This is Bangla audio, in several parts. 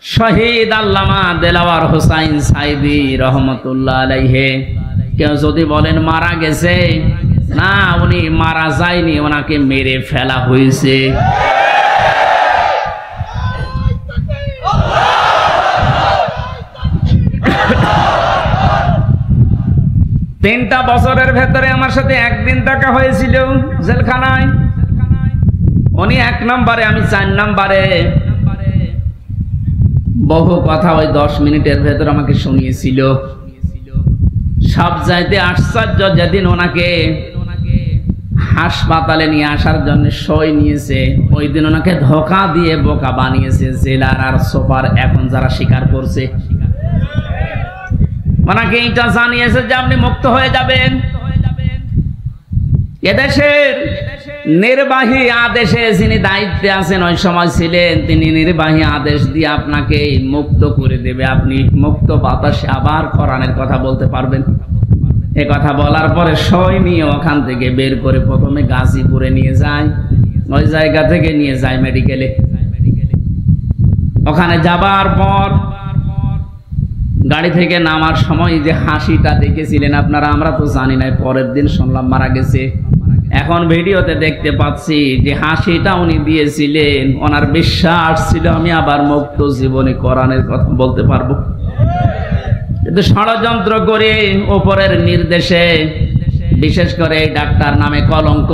শহীদ আল্লামা দেলাওয়ার হোসাইন সাইদি রহমতুল্লাহ আলাইহি। কেউ যদি বলেন মারা গেছে, না, উনি মারা যায়নি, ওনাকে মেরে ফেলা হয়েছে। তিনটা বছরের ভেতরে আমার সাথে একদিন দেখা হয়েছিল জেলখানায়। উনি 1 নম্বরে, আমি 4 নম্বরে। বহু কথা ওই 10 মিনিটের ভেতর আমাকে শুনিয়েছিল। সব চাইতে আশ্চর্য, যেদিন ওনাকে হাসপাতালে নিয়ে আসার জন্য সই নিয়েছে, ওই দিন ওনাকে ধোঁকা দিয়ে বোকা বানিয়েছে জেলার আর সুপার, এখন যারা স্বীকার করছে। ওনাকে এটা জানিয়েছে যে আপনি মুক্ত হয়ে যাবেন। এদেশের নির্বাহী আদেশে যিনি দায়িত্বে আছেন ওই সময় ছিলেন, তিনি নির্বাহী আদেশ দিয়ে আপনাকে মুক্ত করে দেবে। আপনি মুক্ত বাতাসে আবার কোরআনের কথা বলতে পারবেন। এ কথা বলার পরে সই নিয়ে ওখান থেকে বের করে প্রথমে গাজীপুরে নিয়ে যায়, ওই জায়গা থেকে নিয়ে যায় মেডিকেলে। ওখানে যাবার পর গাড়ি থেকে নামার সময় যে হাসিটা দেখেছিলেন আপনারা, আমরা তো জানি না, পরের দিন শুনলাম মারা গেছে। এখন ভিডিওতে দেখতে পাচ্ছি যে হাসিটা উনি দিয়েছিলেন, ওনার বিশ্বাস ছিল আমি আবার মুক্ত জীবনে কোরআনের কথা বলতে পারবো। কিন্তু ষড়যন্ত্র করে উপরের নির্দেশে, বিশেষ করে ডাক্তার নামে কলঙ্ক।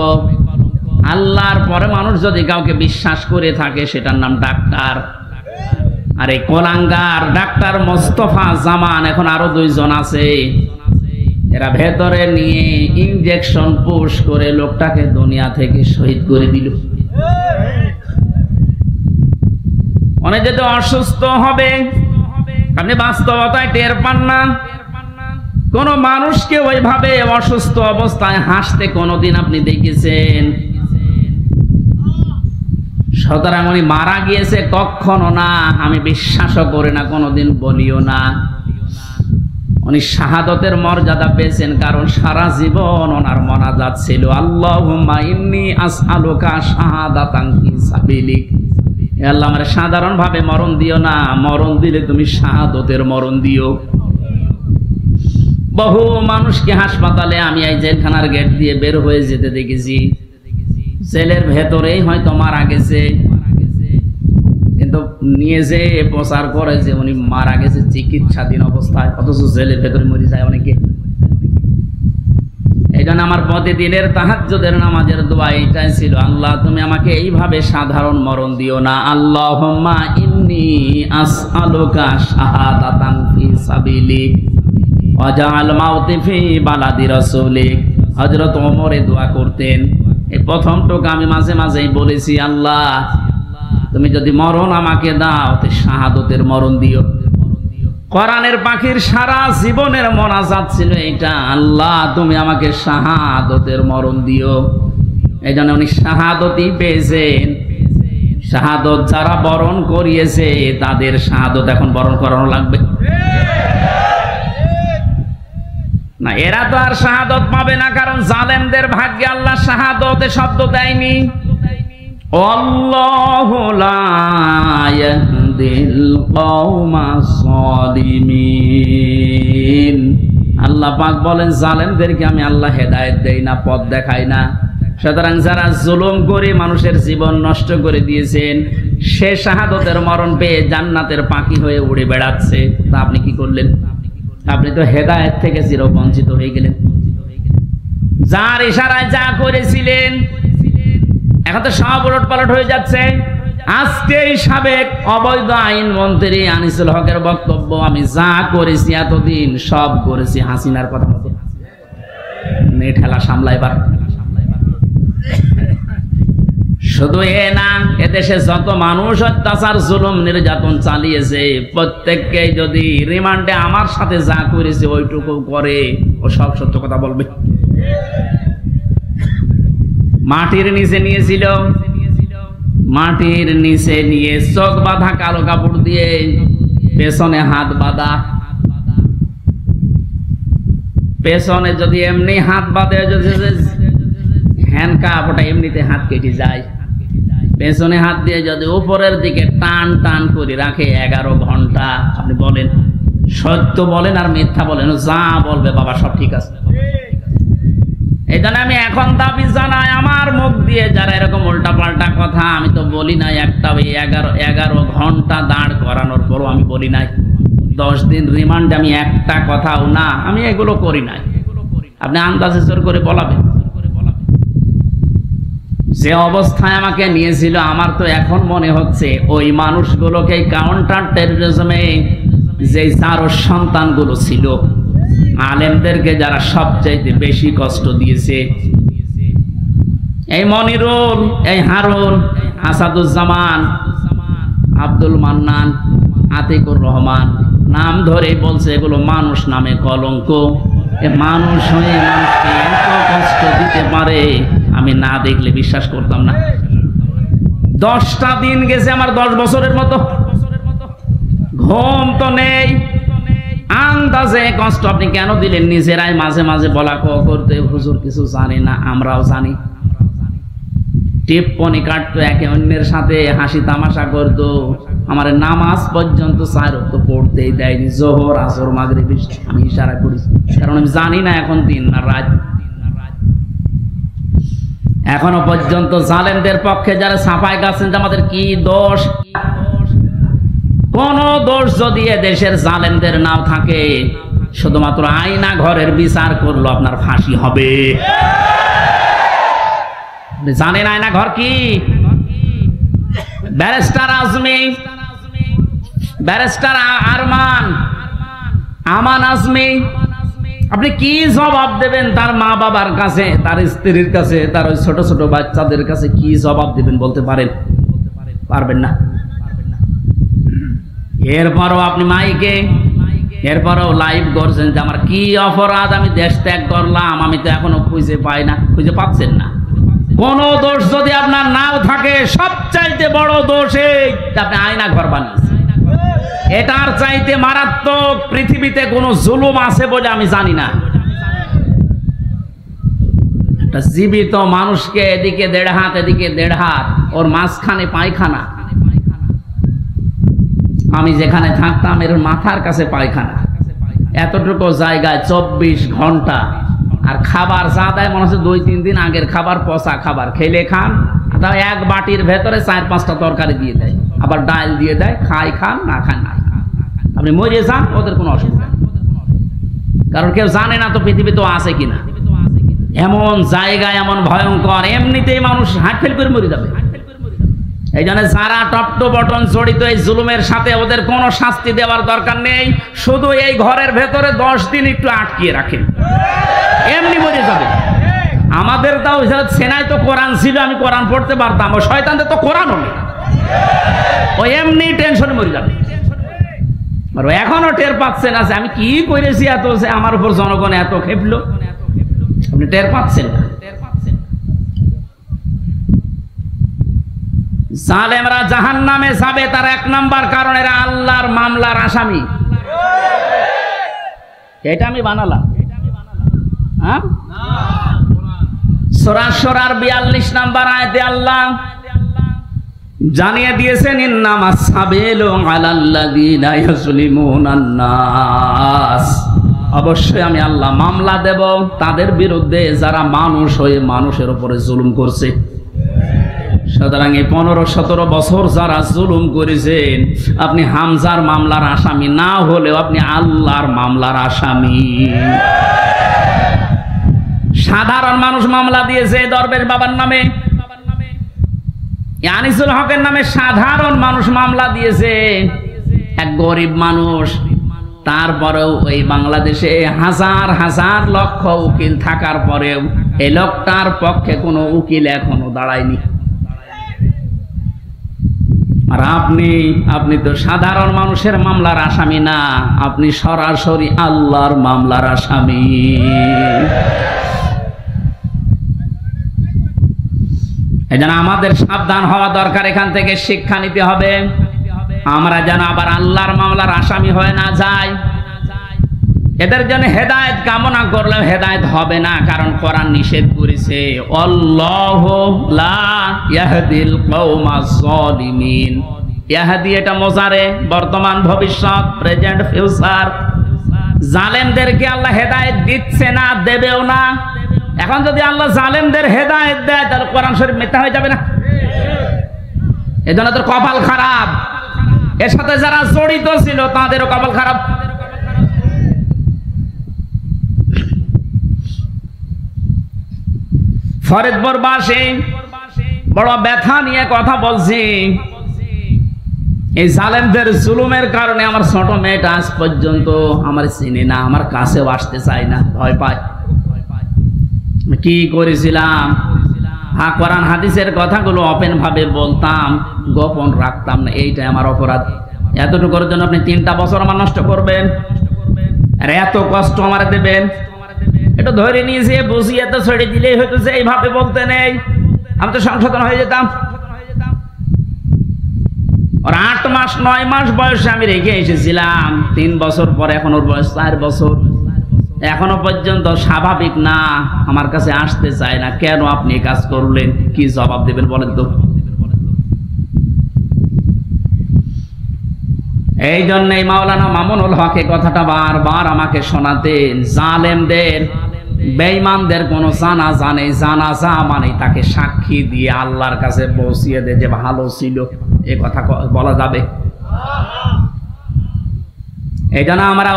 আল্লাহর পরে মানুষ যদি কাউকে বিশ্বাস করে থাকে সেটার নাম ডাক্তার। আর এই কোলাঙ্গার ডাক্তার মোস্তফা জামান, এখন আরো 2 জন আছে, এরা ভেতরে নিয়ে ইনজেকশন পুশ করে লোকটাকে দুনিয়া থেকে শহীদ করে দিল। অনেক যেহেতু অসুস্থ হবে, আপনি বাস্তবতায় টের পান না। কোন মানুষকে ওইভাবে অসুস্থ অবস্থায় হাসতে কোনদিন আপনি দেখেছেন? সুতরাং উনি মারা গিয়েছে কখনো না, আমি বিশ্বাসও করি না, কোনোদিন বলিও না। উনি শাহাদতের মর্যাদা পেয়েছেন, কারণ সারা জীবন ওনার মোনাজাত ছিল আল্লাহুম্মা ইন্নী আসআলুকা শাহাদাতান ফি সাবিলিক। হে আল্লাহ, আমারে সাধারণ ভাবে মরণ দিও না, মরণ দিলে তুমি শাহাদতের মরণ দিও। বহু মানুষকে হাসপাতালে আমি এই জেলখানার গেট দিয়ে বের হয়ে যেতে দেখেছি, জেলের ভেতরেই হয়তো মারা গেছে, কিন্তু নিয়ে যে প্রচার করে যে উনি মারা গেছে চিকিৎসাধীন অবস্থায়, অথচ জেলের ভেতরে মরে যায় অনেকে। এই জন্য আমার প্রতিদিনের তাহাজ্জুদের নামাজের দোয়া এটাই ছিল, আল্লাহ তুমি আমাকে এইভাবে সাধারণ মরণ দিও না। আল্লাহুম্মা ইন্নী আসআলুকা শাহাদাতান ফি সাবিলিক ওয়াজআল মাউতি ফি বালাদি রাসূলিক। হযরত ওমর এই দোয়া করতেন। এই প্রথম টোকা আমি মাঝে মাঝেই বলেছি, আল্লাহ তুমি যদি মরণ আমাকে দাও তো শাহাদতের মরণ দিও। কোরআনের পাখির সারা জীবনের মোনাজাত ছিল এটা, আল্লাহ তুমি আমাকে শাহাদতের মরণ দিও। এই জন্য উনি শাহাদতই পেয়েছেন। শাহাদত যারা বরণ করিয়েছে তাদের শাহাদত এখন বরণ করানো লাগবে না। এরা তো আর শাহাদত পাবে না, কারণ জালেমদের ভাগ্যে আল্লাহ শাহাদতে শব্দ দেয়নি। আল্লাহু লা ইয়াহদিল কওমাস সালিমিন। আল্লাহ পাক বলেন জালেমদেরকে আমি আল্লাহ হেদায়েত দেই না, পথ দেখাই না। সুতরাং যারা জুলুম করে মানুষের জীবন নষ্ট করে দিয়েছেন, সে শাহাদতের মরণ পেয়ে জান্নাতের পাখি হয়ে উড়ে বেড়াচ্ছে, তা আপনি কি করলেন? আপনি তো হেদায়েত থেকে চিরবঞ্চিত হয়ে গেলেন। যার ইশারায় যা করেছিলেন এখন তো সব উলটপালট হয়ে যাচ্ছে। আজকেই সাবেক অবৈধ আইন মন্ত্রী আনিসুল হকের বক্তব্য, আমি যা করেছি এতদিন সব করেছি হাসিনার কথা মতো। ঠেলা সামলাইবার শুধু এ না, এদেশে যত মানুষ অত্যাচার জুলুম নির্যাতন চালিয়েছে প্রত্যেককে যদি রিমান্ডে আমার সাথে যা করেছে ওইটুকু করে, ও সব সত্য কথা বলবে। মাটির নিচে নিয়েছিল, মাটির নিচে নিয়ে চোখ বাঁধা কালো কাপড় দিয়ে, পেছনে হাত বাঁধা। পেছনে যদি এমনি হাত বাঁধে, হ্যান্ডকাপ, ওটা এমনিতে হাত কেটে যায়। পেছনে হাত দিয়ে যদি উপরের দিকে টান টান করে রাখে 11 ঘন্টা, আপনি বলেন সত্য বলেন আর মিথ্যা বলেন, যা বলবে বাবা সব ঠিক আছে। এই জন্য আমি এখন দাবি জানাই, আমার মুখ দিয়ে যারা এরকম উল্টা পাল্টা কথা, আমি তো বলি নাই একটা, ওই 11 ঘন্টা দাঁড় করানোর পরও আমি বলি নাই 10 দিন রিমান্ড, আমি একটা কথাও না, আমি এগুলো করি নাই। আপনি আন্দাজে জোর করে বলাবেন। যে অবস্থায় আমাকে নিয়েছিল, আমার তো এখন মনে হচ্ছে ওই মানুষগুলোকে কাউন্টার টেররিজমে যে চার সন্তানগুলো ছিল, আলেমদেরকে যারা সবচাইতে বেশি কষ্ট দিয়েছে, এই মনিরুল, এই হারুন, আসাদুজ্জামান, আব্দুল মান্নান, আতিকুর রহমান, নাম ধরে বলছে এগুলো মানুষ নামে কলঙ্ক। মানুষ হয়ে মানুষকে এত কষ্ট দিতে পারে, আমি না দেখলে বিশ্বাস করতাম না। 10টা দিন গেছে আমার 10 বছরের মতো, ঘুম তো নেই, আন্দাজে কষ্ট আপনি কেন দিলেন? নিজেরাই মাঝে মাঝে বলা করতে, হুজুর কিছু জানি না, আমরাও জানি। টিপ্পনি কাটতো, একে অন্যের সাথে হাসি তামাশা করতো, আমার নামাজ পর্যন্ত 4 ওয়াক্ত পড়তেই দেয়নি, জোহর আসর মাগরিব আমি ইশারা করি, কারণ আমি জানি না এখন দিন না রাত। এখনো পর্যন্ত জালেমদের পক্ষে যারা সাফাই গাছেন, আমাদের কি দোষ? কোন দোষ যদি দেশের জালেমদের নাও থাকে, শুধুমাত্র আয়না ঘরের বিচার করলো আপনার ফাঁসি হবে। জানেন আয়না ঘর কি? ব্যারিস্টার আজমি, ব্যারিস্টার আরমান, আমান আজমি, আপনি কি জবাব দেবেন তার মা বাবার কাছে, তার স্ত্রীর কাছে, তার ওই ছোট ছোট বাচ্চাদের কাছে কি জবাব দেবেন বলতে পারেন? পারবেন না। এরপরও আপনি মাইকে, এরপরও লাইভ করছেন যে আমার কি অপরাধ, আমি দেশ ত্যাগ করলাম, আমি তো এখনো খুঁজে পাই না। খুঁজে পাচ্ছেন না। কোন দোষ যদি আপনার নাও থাকে, সবচাইতে বড় দোষ এই আপনি আয়না ঘর বানিয়েছেন। এটার চাইতে মারাত্মক পৃথিবীতে কোন জুলুম আছে বলে আমি জানি না। একটা জীবিত মানুষকে এদিকে 1.5 হাত, এদিকে 1.5 হাত, ওর মাঝখানে পায়খানা। আমি যেখানে থাকতাম এর মাথার কাছে পায়খানা, এতটুকু জায়গায় 24 ঘন্টা। আর খাবার যা দেয় মনে হচ্ছে 2-3 দিন আগের খাবার, পচা খাবার। খেলে খান, তাও এক বাটির ভেতরে 4-5টা তরকারি দিয়ে দেয়, আবার ডাল দিয়ে দেয়, খাই খান, না খান না। আপনি মরে যান, ওদের কোনো অসুবিধা নেই, কারণ কেউ জানে না তো পৃথিবী তো আছে কিনা। এমন জায়গায় এমন ভয়ঙ্কর, এমনিতেই মানুষ হার্ট ফেল করে মরে যাবে। এই জন্য যারা টপ টু বটন জড়িত এই জুলুমের সাথে, ওদের কোনো শাস্তি দেওয়ার দরকার নেই, শুধু এই ঘরের ভেতরে 10 দিন একটু আটকিয়ে রাখেন, এমনি মরে যাবে। আমাদের তাও সেনায় তো কোরআন ছিল, আমি কোরআন পড়তে পারতাম, ও শয়তানদের তো কোরআন নেই, ও এমনি টেনশনে মরে যাবে। এখনো টের পাচ্ছেন আছে আমি কি করেছি, এত আমার উপর জনগণ এত খেপলো, আপনি টের পাচ্ছেন না। জালেমরা জাহান্নামে যাবে, তার 1 নাম্বার কারণ এরা আল্লাহর মামলার আসামি। এটা আমি বানালাম, হ্যাঁ? সূরা শুরার 42 নাম্বার আয়াতে আল্লাহ জানিয়ে দিয়েছেন, ইন্নামাস সাবিলু আলাল্লাযিনা ইয়াজলিমুনান নাস, অবশ্যই আমি আল্লাহ মামলা দেব তাদের বিরুদ্ধে যারা মানুষ হয়ে মানুষের উপরে জুলুম করছে। সুতরাং এই 15-17 বছর যারা জুলুম করেছেন, আপনি হামজার মামলার আসামি না হলেও আপনি আল্লাহর মামলার আসামি। সাধারণ মানুষ মামলা দিয়েছে দরবেশ বাবার নামে, আনিসুল হকের নামে সাধারণ মানুষ মামলা দিয়েছে, এক গরিব মানুষ। তারপরেও এই বাংলাদেশে হাজার হাজার লক্ষ উকিল থাকার পরেও এই লোকটার পক্ষে কোনো উকিল এখনো দাঁড়ায়নি। আর আপনি তো সাধারণ মানুষের মামলার আসামি না, আপনি সরাসরি আল্লাহর মামলার আসামি। এই জন্য আমাদের সাবধান হওয়া দরকার, এখান থেকে শিক্ষা নিতে হবে, আমরা যেন আবার আল্লাহর মামলার আসামি হয়ে না যাই। এদের জন্য হেদায়েত কামনা করলেও হেদায়েত হবে না, কারণ কোরআন নিষেধ করেছে আল্লাহু লা ইয়াহদিল কওমাজ জালিমিন। ইয়াহদি এটা মোজারে, বর্তমান ভবিষ্যৎ, প্রেজেন্ট ফিউচার। জালেমদেরকে আল্লাহ হেদায়েত দিচ্ছে না, দেবেও না। এখন যদি আল্লাহ জালেমদের হেদায়েত দেয় তাহলে কোরআন শরীফ মিথ্যা হয়ে যাবে না? এজন্য তোর কপাল খারাপ, এর সাথে যারা জড়িত ছিল তাদেরও কপাল খারাপ। ফরিদপুরবাসী বড় ব্যথা নিয়ে কথা বলছি। এই জালেমদের জুলুমের কারণে আমার ছোট মেয়েটা আজ পর্যন্ত আমার চিনে না, আমার কাছেও আসতে চায় না, ভয় পায়। কি করেছিলাম? হ্যাঁ, কোরআন হাদিসের কথাগুলো ওপেন ভাবে বলতাম, গোপন রাখতাম না, এইটাই আমার অপরাধ। এতটুকুর জন্য আপনি 3টা বছর আমার নষ্ট করবেন আর এত কষ্ট আমার দেবেন? একটু ধরে নিয়েছে, বুঝিয়ে তো ছেড়ে দিলেই হয়তো যে এইভাবে বলতে নেই, আমি তো সংশোধন হয়ে যেতাম। ওর 8 মাস 9 মাস বয়সে আমি রেখে এসেছিলাম, 3 বছর পরে এখন ওর বয়স 4 বছর, এখনো পর্যন্ত স্বাভাবিক না, আমার কাছে আসতে চায় না। কেন আপনি কাজ করলেন? কি জবাব দেবেন বলেন তো? এই জন্যই মাওলানা মামুনুল হক এই কথাটা বারবার আমাকে শোনাতেন, জালেমদের বেঈমানদের কোনো জানাজা নেই, জানাজা মানে তাকে সাক্ষী দিয়ে আল্লাহর কাছে পৌঁছিয়ে দে যে ভালো ছিল, এ কথা বলা যাবে? এই জন্য আমরা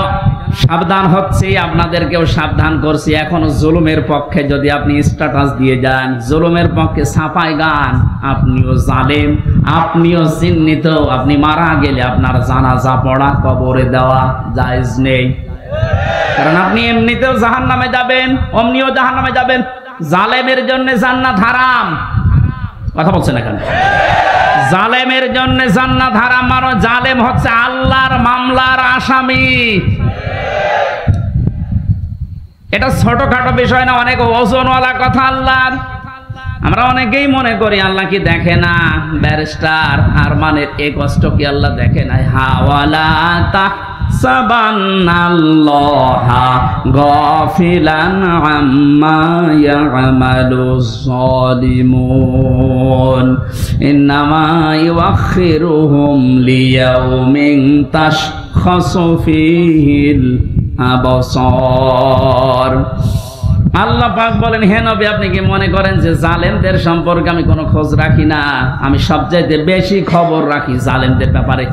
সাবধান হচ্ছি, আপনাদেরকেও সাবধান করছি। এখনো জুলুমের পক্ষে যদি আপনি স্ট্যাটাস দিয়ে যান, জুলুমের পক্ষে ছাপায় গান, আপনিও জালেম, আপনিও চিহ্নিত। আপনি মারা গেলে আপনার জানাজা পড়া, কবরে দেওয়া জায়েজ নেই, কারণ আপনি এমনিতেও জাহান্নামে যাবেন, অমনিও জাহান্নামে যাবেন। জালেমের জন্য জান্নাত হারাম। কথা বলছেন এখানে? জালেমের জন্য জান্নাত হারাম, মানে জালেম হচ্ছে আল্লাহর মামলার আসামি। এটা ছোটখাটো বিষয় না, অনেক ওজনওয়ালা কথা আল্লাহর। আমরা অনেকেই মনে করি আল্লাহ কি দেখে না, ব্যারিস্টার আর মানে এই কষ্ট কি আল্লাহ দেখে না? হাওয়ালা তাহসাবান্নাল্লাহা গাফিলান আম্মা ইয়ামালুজ জালিমুন ইন্নামা ইউআখিরুহুম লিয়াউমিন তাশখাসু ফীহিল আবসার। আল্লাহ পাক বলেন, হে নবী, আপনি কি মনে করেন যে জালেমদের সম্পর্কে আমি কোনো খোঁজ রাখি না? আমি সবচাইতে বেশি খবর রাখি জালেমদের ব্যাপারে।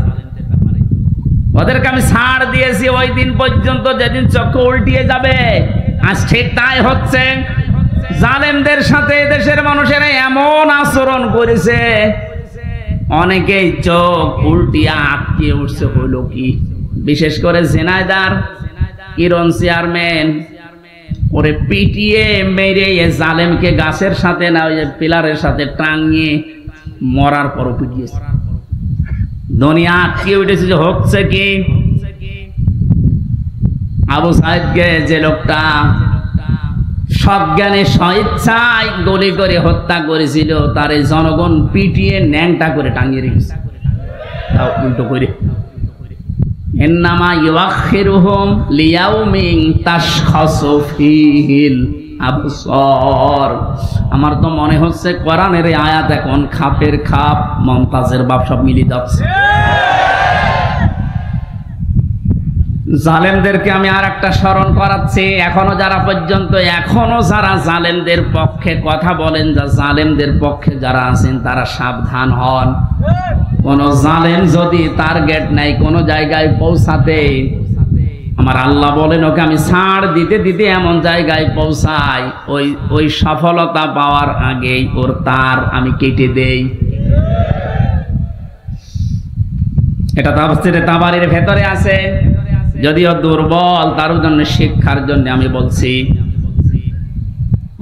ওদেরকে আমি ছাড় দিয়েছি ওই দিন পর্যন্ত যেদিন চক্ষু উল্টিয়ে যাবে। আজ ঠিক তাই হচ্ছে। জালেমদের সাথে দেশের মানুষেরা এমন আচরণ করেছে, অনেকেই চোখ উল্টিয়ে আটকে উঠছে। হইল কি? বিশেষ করে ঝিনাইদহ ইরন চেয়ারম্যান ওরে পিটিয়ে মেরে জালেমকে গাছের সাথে না ওই পিলারের সাথে টাঙিয়ে মরার পরও পিটিয়েছে। দুনিয়া আটকে উঠেছে যে হচ্ছে কি? আবু সাইদকে যে লোকটা সজ্ঞানে স্বেচ্ছায় গুলি করে হত্যা করেছিল, তার এই জনগণ পিটিয়ে ন্যাংটা করে টাঙিয়ে রেখেছে। তাও উল্টো করে, ইন্নামা ইউআখিরুহুম লিয়াউমিন তাশখাসু ফীহিল আবসার। আমার তো মনে হচ্ছে কোরআনের এই আয়াত এখন খাপের খাপ, মমতাজের বাপ সব মিলিয়ে যাচ্ছে। জালেমদেরকে আমি আর একটা স্মরণ করাচ্ছি, এখনো যারা জালেমদের পক্ষে কথা বলেন, যা জালেমদের পক্ষে যারা আছেন তারা সাবধান হন। কোন জালেম যদি টার্গেট নাই কোন জায়গায় পৌঁছাতে, আমার আল্লাহ বলেন ওকে আমি ছাড় দিতে দিতে এমন জায়গায় পৌঁছাই, ওই সফলতা পাওয়ার আগেই ওর তার আমি কেটে দেই। এটা তাফসীরে তাবারীর ভেতরে আছে, যদিও দুর্বল, তার জন্য শিক্ষার জন্য আমি বলছি।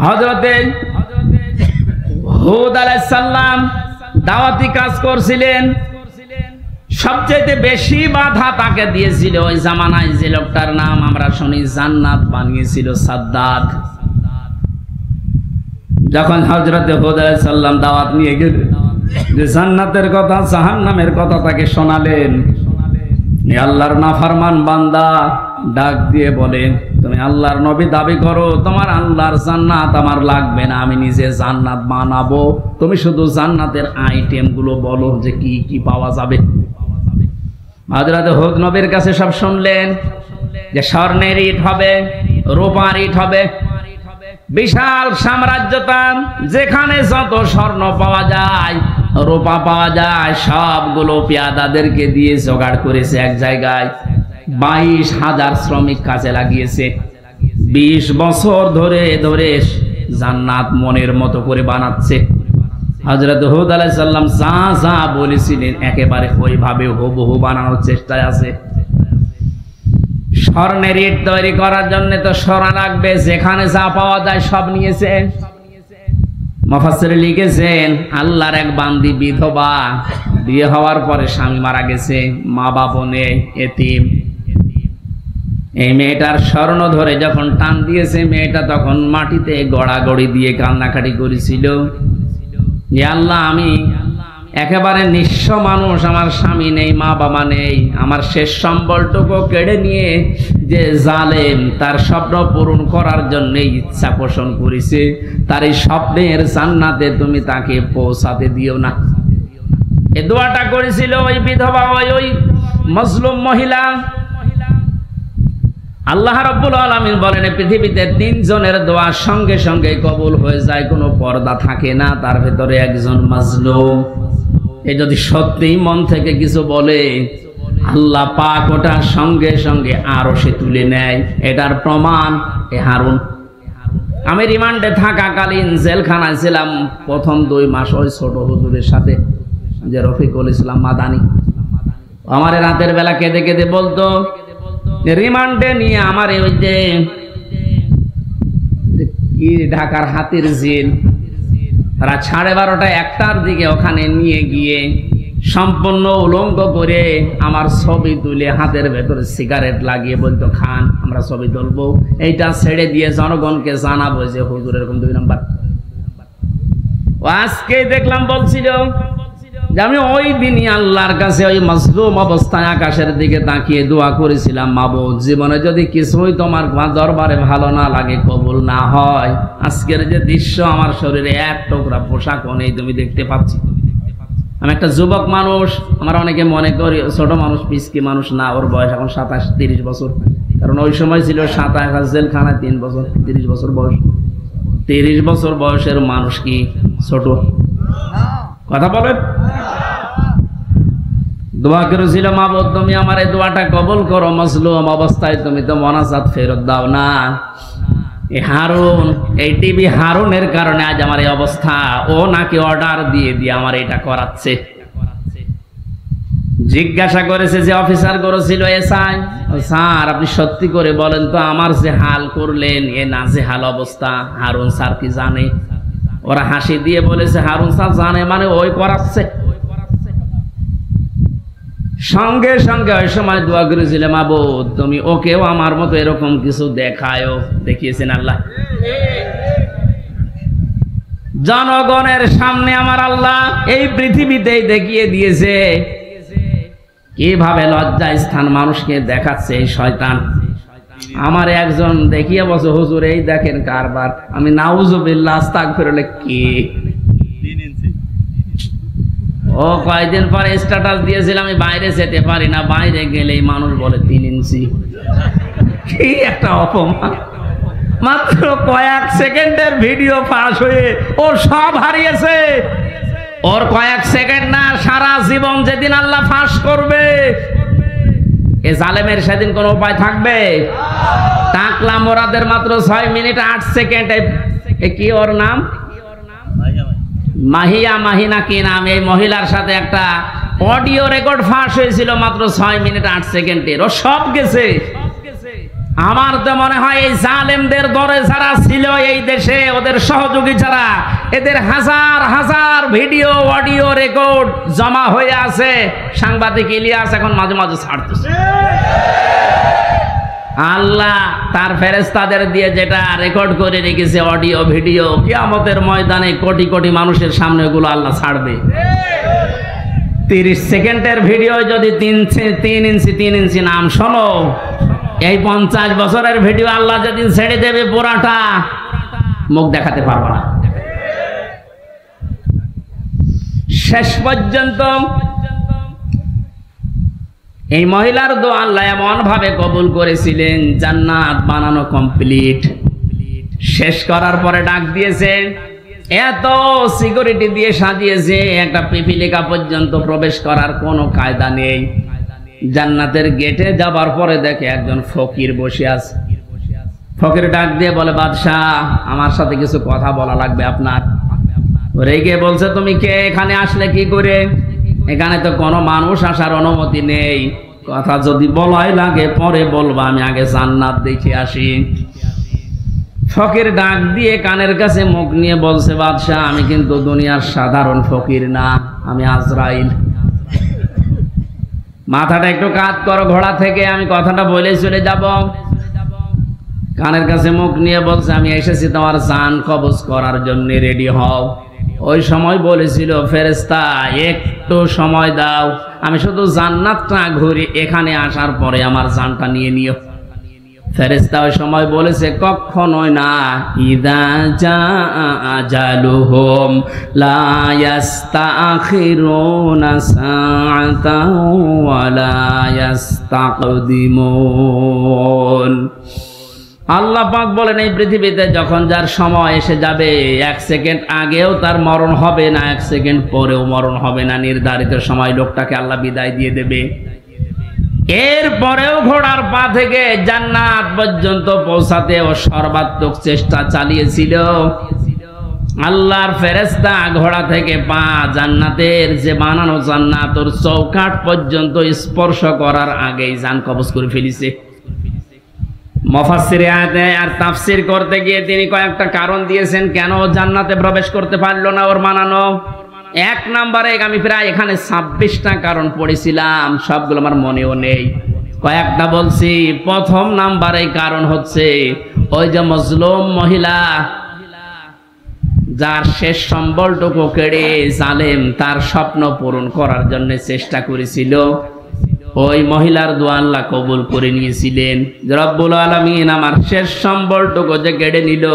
হযরতে হুদ আলাইহিস সালাম দাওয়াতি কাজ করছিলেন, সবচেয়ে বেশি বাধা তাকে দিয়েছিল ওই জামানায় যে লোকটার নাম আমরা শুনি জান্নাত বানিয়েছিল, সাদ্দাদ। যখন হযরতে হুদ আলাইহিস সালাম দাওয়াত নিয়ে গেলেন, যে জান্নাতের কথা জাহান্নামের কথা তাকে শোনালেন, আল্লাহর নাফরমান বান্দা ডাক দিয়ে বলে, তুমি আল্লাহর নবী দাবি করো, তোমার আল্লাহর জান্নাত আমার লাগবে না, আমি নিজে জান্নাত বানাবো, তুমি শুধু জান্নাতের আইটেম গুলো বলো যে কি কি পাওয়া যাবে। হযরত হুদ নবীর কাছে সব শুনলেন যে স্বর্ণের ইট হবে, রূপার ইট হবে, বিশাল সাম্রাজ্য তার, যেখানে যত স্বর্ণ পাওয়া যায়, রূপা পাওয়া যায়, সবগুলো পেয়াদাদেরকে দিয়ে জোগাড় করেছে এক জায়গায়। 22,000 শ্রমিক কাজে লাগিয়েছে। 20 বছর ধরে ধরে জান্নাত মনের মতো করে বানাচ্ছে। হযরত হুদ আলাইহিস সালাম যা যা বলেছিলেন একেবারে ওইভাবে হুবহু বানানোর চেষ্টায় আছে। স্বর্ণের ইট তৈরি করার জন্য তো সোনা লাগবে, যেখানে যা পাওয়া যায় সব নিয়েছে। মুফাসসির লিখেছেন, আল্লাহর এক বান্দি বিধবা, বিয়ে হওয়ার পরে স্বামী মারা গেছে, মা বাবা নেই, এতিম। এই মেয়েটার স্বর্ণ ধরে যখন টান দিয়েছে, মেয়েটা তখন মাটিতে গড়াগড়ি দিয়ে কান্নাকাটি করেছিল যে আল্লাহ, আমি একেবারে নিঃস্ব মানুষ, আমার স্বামী নেই, মা বাবা নেই, আমার শেষ সম্বলটুকু কেড়ে নিয়ে যে জালেম তার স্বপ্ন পূরণ করার জন্য ইচ্ছা পোষণ করেছে, তার এই স্বপ্নের জান্নাতে তুমি তাকে পৌঁছাতে দিও না। এই দোয়াটা করেছিল ওই বিধবা, ওই মজলুম মহিলা। আল্লাহ রাব্বুল আলামিন বলেন, পৃথিবীতে 3 জনের দোয়া সঙ্গে সঙ্গে কবুল হয়ে যায়, কোনো পর্দা থাকে না, তার ভেতরে একজন মাজলুম। এই যদি সত্যি মন থেকে কিছু বলে, আল্লাহ পাক ওটা সঙ্গে সঙ্গে আরশে তুলে নেয়। এটার প্রমাণ এ হারুন। আমি রিমান্ডে থাকাকালীন জেলখানায় ছিলাম প্রথম 2 মাস ওই ছোট হুজুরের সাথে, যে রফিকুল ইসলাম মাদানী। আমার রাতের বেলা কেঁদে কেঁদে বলতো, রিমান্ডে নিয়ে আমার ওই যে কি ঢাকার হাতির জেল, তারা 12:30টা 1টার দিকে ওখানে নিয়ে গিয়ে সম্পূর্ণ উলঙ্গ করে আমার ছবি তুলে হাতের ভেতরে সিগারেট লাগিয়ে বলতো, খান, আমরা ছবি তুলবো, এইটা ছেড়ে দিয়ে জনগণকে জানাবো যে হুজুর এরকম 2 নাম্বার। আজকে দেখলাম বলছিল যে আমি ওই দিনই আল্লাহর কাছে ওই মাজলুম অবস্থায় আকাশের দিকে তাকিয়ে দোয়া করেছিলাম, মাবুদ, জীবনে যদি কিছুই তোমার দরবারে ভালো না লাগে, কবুল না হয়, আজকের যে দৃশ্য, আমার শরীরে এক টুকরা পোশাকও নেই, তুমি দেখতে পাচ্ছি। আমি একটা যুবক মানুষ, আমার অনেকে মনে করি ছোট মানুষ, পিসকি মানুষ না, ওর বয়স এখন 27-30 বছর, কারণ ওই সময় ছিল 27 জেলখানায় 3 বছর, 30 বছর বয়স। 30 বছর বয়সের মানুষ কি ছোট? কথা বলেন। দোয়া করেছিল, মাবুদ, তুমি আমার এই দোয়াটা কবুল করো, মাজলুম অবস্থায় তুমি তো মোনাজাত ফেরত দাও না। এই হারুন, এই টিভি হারুনের কারণে আজ আমার এই অবস্থা। ও নাকি অর্ডার দিয়ে দিয়ে আমার এটা করাচ্ছে। জিজ্ঞাসা করেছে যে অফিসার করেছিল, এসআই স্যার, আপনি সত্যি করে বলেন তো, আমার যে হাল করলেন, এ নাজেহাল অবস্থা, হারুন স্যার কি জানে? ওরা হাসি দিয়ে বলেছে, হারুন স্যার জানে মানে ওই করাচ্ছে। সঙ্গে সঙ্গে ওই সময় দোয়া করেছিলাম, মাবুদ, তুমি ওকেও আমার মতো এরকম কিছু দেখায়ও। দেখিয়েছেন আল্লাহ জনগণের সামনে, আমার আল্লাহ এই পৃথিবীতেই দেখিয়ে দিয়েছে কিভাবে লজ্জা স্থান মানুষকে দেখাচ্ছে এই শয়তান। আমার একজন দেখিয়ে বসে, হুজুর এই দেখেন কারবার। আমি নাউজুবিল্লাহ আস্তাগফিরুল্লাহ, কি ও কয়েকদিন পরে স্ট্যাটাস দিয়েছিল, আমি বাইরে যেতে পারি না, বাইরে গেলেই মানুষ বলে 3 ইঞ্চি। কি একটা অপমান! মাত্র কয়েক সেকেন্ডের ভিডিও পাস হয়ে ও সব হারিয়েছে। ওর কয়েক সেকেন্ড না, সারা জীবন যেদিন আল্লাহ ফাঁস করবে, এ জালেমের সেদিন কোনো উপায় থাকবে? টাকলা মোরাদের মাত্র 6 মিনিট 8 সেকেন্ড। কি ওর নাম? মাহিয়া, মাহিনা কি নাম? এই মহিলার সাথে একটা অডিও রেকর্ড ফাঁস হয়েছিল মাত্র 6 মিনিট 8 সেকেন্ডের। ও সব গেছে। আমার তো মনে হয় এই জালেমদের দরে যারা ছিল এই দেশে, ওদের সহযোগী যারা, এদের হাজার হাজার ভিডিও অডিও রেকর্ড জমা হয়ে আছে। সাংবাদিক ইলিয়াস এখন মাঝে মাঝে ছাড়তেছে। আল্লাহ তার ফেরেশতাদের দিয়ে যেটা রেকর্ড করে রেখেছে অডিও ভিডিও, কিয়ামতের ময়দানে কোটি কোটি মানুষের সামনে ওগুলো আল্লাহ ছাড়বে। 30 সেকেন্ডের ভিডিও যদি 3 ইঞ্চি নাম শোনো, এই 50 বছরের ভিডিও আল্লাহ যেদিন ছেড়ে দেবে পুরাটা মুখ দেখাতে পারবো না। শেষ পর্যন্ত এই মহিলার দোয়া আল্লাহ এমন ভাবে কবুল করেছিলেন, জান্নাত বানানো কমপ্লিট। শেষ করার পরে ডাক দিয়েছে, এত সিকিউরিটি দিয়ে সাজিয়েছে, একটা পিপিলিকা পর্যন্ত প্রবেশ করার কোনো কায়দা নেই। জান্নাতের গেটে যাবার পরে দেখে একজন ফকির বসে আছে। ফকির ডাক দিয়ে বলে, বাদশাহ আমার সাথে কিছু কথা বলা লাগবে আপনার। রেগে বলছে, তুমি কে, এখানে আসলে কি করে? এখানে তো কোনো মানুষ আসার অনুমতি নেই, কথা যদি বলাই লাগে পরে বলবা, আমি আগে জান্নাত দেখে আসি। ফকির ডাক দিয়ে কানের কাছে মুখ নিয়ে বলছে, বাদশাহ আমি কিন্তু দুনিয়ার সাধারণ ফকির না, আমি আজরাইল। মাথাটা একটু কাত করো ঘোড়া থেকে, আমি কথাটা বলে চলে যাব। কানের কাছে মুখ নিয়ে বলছে, আমি এসেছি তোমার জান কবজ করার জন্য, রেডি হও। ওই সময় বলেছিল, ফেরেশতা একটু সময় দাও, আমি শুধু জান্নাতটা ঘুরে এখানে আসার পরে আমার জানটা নিয়ে নিও। ফেরেশতা ওই সময় বলেছে, কখনোই না। ইদা জা আজালুহুম লা ইস্তাখিরুনা সাআতাও ওয়া লা ইস্তাকদিমুন। আল্লাহ পাক বলেন, এই পৃথিবীতে যখন যার সময় এসে যাবে, 1 সেকেন্ড আগেও তার মরণ হবে না, 1 সেকেন্ড পরেও মরণ হবে না। নির্ধারিত সময় লোকটাকে আল্লাহ বিদায় দিয়ে দেবে। এরপরেও ঘোড়ার পা থেকে জান্নাত পর্যন্ত পৌঁছাতে ও সর্বাত্মক চেষ্টা চালিয়েছিল। আল্লাহর ফেরেশতা ঘোড়া থেকে পা জান্নাতের যে বানানো জান্নাত ওর চৌকাঠ পর্যন্ত স্পর্শ করার আগেই জান কবজ করে ফেলেছে। মুফাসসিরে আয়াতে আর তাফসীর করতে গিয়ে তিনি কয়েকটা কারণ দিয়েছেন কেন জান্নাতে প্রবেশ করতে পারলো না ওর বানানো। 1 নম্বরে আমি প্রায় এখানে 26টা কারণ পড়েছিলাম, সবগুলো আমার মনেও নেই, কয়েকটা বলছি। প্রথম নাম্বারে কারণ হচ্ছে ওই যে মজলুম মহিলা, যার শেষ সম্বলটুকু কেড়ে জালেম তার স্বপ্ন পূরণ করার জন্য চেষ্টা করেছিল, ওই মহিলার দোয়া আল্লাহ কবুল করে নিয়েছিলেন। রব্বুল আলামিন আমার শেষ সম্বলটুকু যে কেড়ে নিল,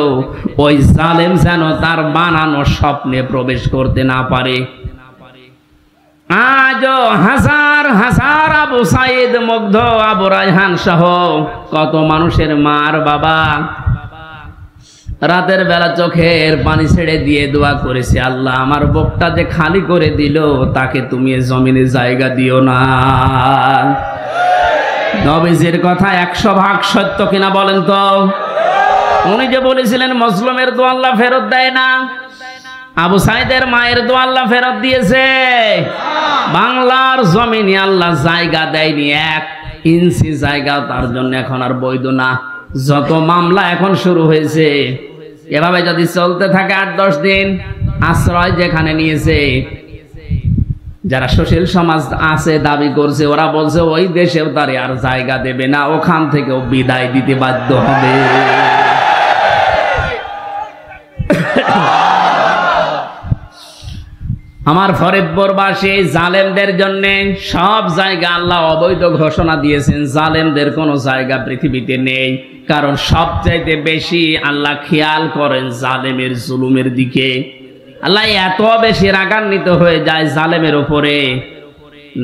ওই জালেম যেন তার বানানো স্বপ্নে প্রবেশ করতে না পারে। আজও হাজার হাজার আবু সাইদ মুগ্ধ, আবু রায়হান সহ কত মানুষের মার বাবা রাতের বেলা চোখের পানি ছেড়ে দিয়ে দোয়া করেছে, আল্লাহ আমার বুকটা যে খালি করে দিল, তাকে তুমি জমিনে জায়গা দিও না। নবীজির কথা 100 ভাগ সত্য কিনা বলেন তো? উনি যে বলেছিলেন মজলুমের দোয়া আল্লাহ ফেরত দেয় না, আবু সাইদের মায়ের দোয়া আল্লাহ ফেরত দিয়েছে। বাংলার জমিনে আল্লাহ জায়গা দেয়নি, 1 ইঞ্চি জায়গা তার জন্য এখন আর বৈধ না। যত মামলা এখন শুরু হয়েছে, এভাবে যদি চলতে থাকে 8-10 দিন, আশ্রয় যেখানে নিয়েছে, যারা সুশীল সমাজ আছে দাবি করছে, ওরা বলছে ওই দেশেও তারে আর জায়গা দেবে না, ওখান থেকেও বিদায় দিতে বাধ্য হবে। আমার ফরিদপুরবাসী জালেমদের জন্য সব জায়গা আল্লাহ অবৈধ ঘোষণা দিয়েছেন, জালেমদের কোনো জায়গা পৃথিবীতে নেই। কারণ সবচাইতে বেশি আল্লাহ খেয়াল করেন জালেমের জুলুমের দিকে। আল্লাহ এত বেশি রাগান্বিত হয়ে যায় জালেমের উপরে,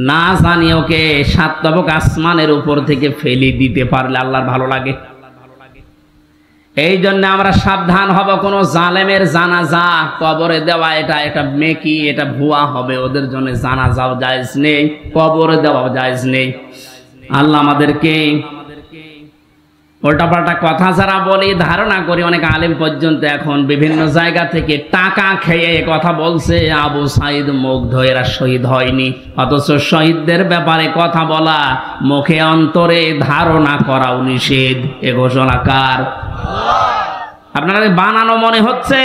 না জানি ওকে 7 তবক আসমানের উপর থেকে ফেলে দিতে পারলে আল্লাহর ভালো লাগে। এই জন্য আমরা সাবধান হব, কোন জালেমের জানাজা কবরে দেওয়া এটা মেকি, এটা ভুয়া হবে। ওদের জন্য জানাজাও জায়েজ নেই, কবরে দেওয়াও জায়েজ নেই। আল্লাহ আমাদেরকে উল্টাপাল্টা কথা যারা বলি, ধারণা করি অনেক আলেম পর্যন্ত এখন বিভিন্ন জায়গা থেকে টাকা খেয়ে কথা বলছে আবু সাইদ মুগ্ধ এরা শহীদ হয়নি, অথচ শহীদদের ব্যাপারে কথা বলা, মুখে অন্তরে ধারণা করাও নিষেধ। এ ঘোষণা কার? আপনারা বানানো মনে হচ্ছে?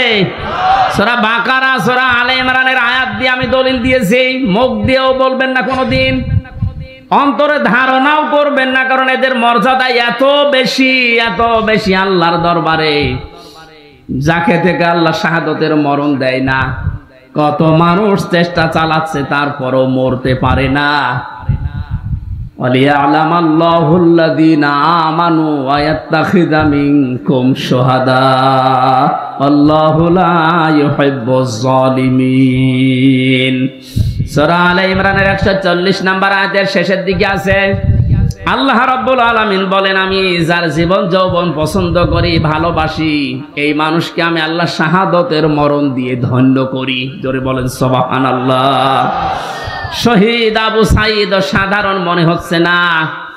সূরা বাকারা, সূরা আলে ইমরানের আয়াত দিয়ে আমি দলিল দিয়েছি, মুখ দিয়েও বলবেন না কোনোদিন, অন্তরে ধারণাও করবেন না, কারণ এদের মর্যাদা এত বেশি আল্লাহর দরবারে, যাকে থেকে আল্লাহ শাহাদতের মরণ দেয় না। কত মানুষ চেষ্টা চালাচ্ছে, তারপরও মরতে পারে না। ওয়ালিয়া'লামাল্লাহুল্লাযীনা আমানু ওয়া ইয়াত্তাখিযা মিনকুম শুহাদা আল্লাহু লা ইউহিব্বুজ জালিমিন। সূরা আলে ইমরানের 140 নম্বর আয়াতের শেষের দিকে আছে আল্লাহ রাব্বুল আলামিন বলেন, আমি যার জীবন যৌবন পছন্দ করি, ভালোবাসি, এই মানুষকে আমি আল্লাহ শাহাদতের মরণ দিয়ে ধন্য করি। জোরে বলেন সুবহানাল্লাহ। শহীদ আবু সাঈদ সাধারণ মনে হচ্ছে না,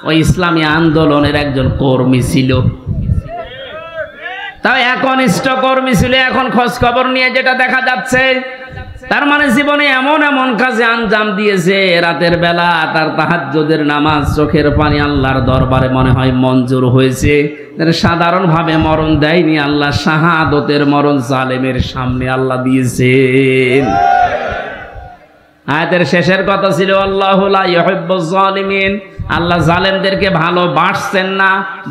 ওই ইসলামী আন্দোলনের একজন কর্মী ছিল। তাই এখন কর্মী ছিল। এখন খোঁজ খবর নিয়ে যেটা দেখা যাচ্ছে, তার মানে জীবনে এমন এমন কাজে আঞ্জাম দিয়েছে, রাতের বেলা তার তাহাজ্জুদের নামাজ, চোখের পানি আল্লাহর দরবারে মনে হয় মঞ্জুর হয়েছে। সাধারণ ভাবে মরণ দেয়নি, আল্লাহ শাহাদতের মরণ জালেমের সামনে আল্লাহ দিয়েছেন। আয়াতের শেষের কথা ছিল আল্লাহু লা ইউহিব্বুজ জালিমিন, আল্লাহ জালেমদেরকে ভালোবাসছেন না,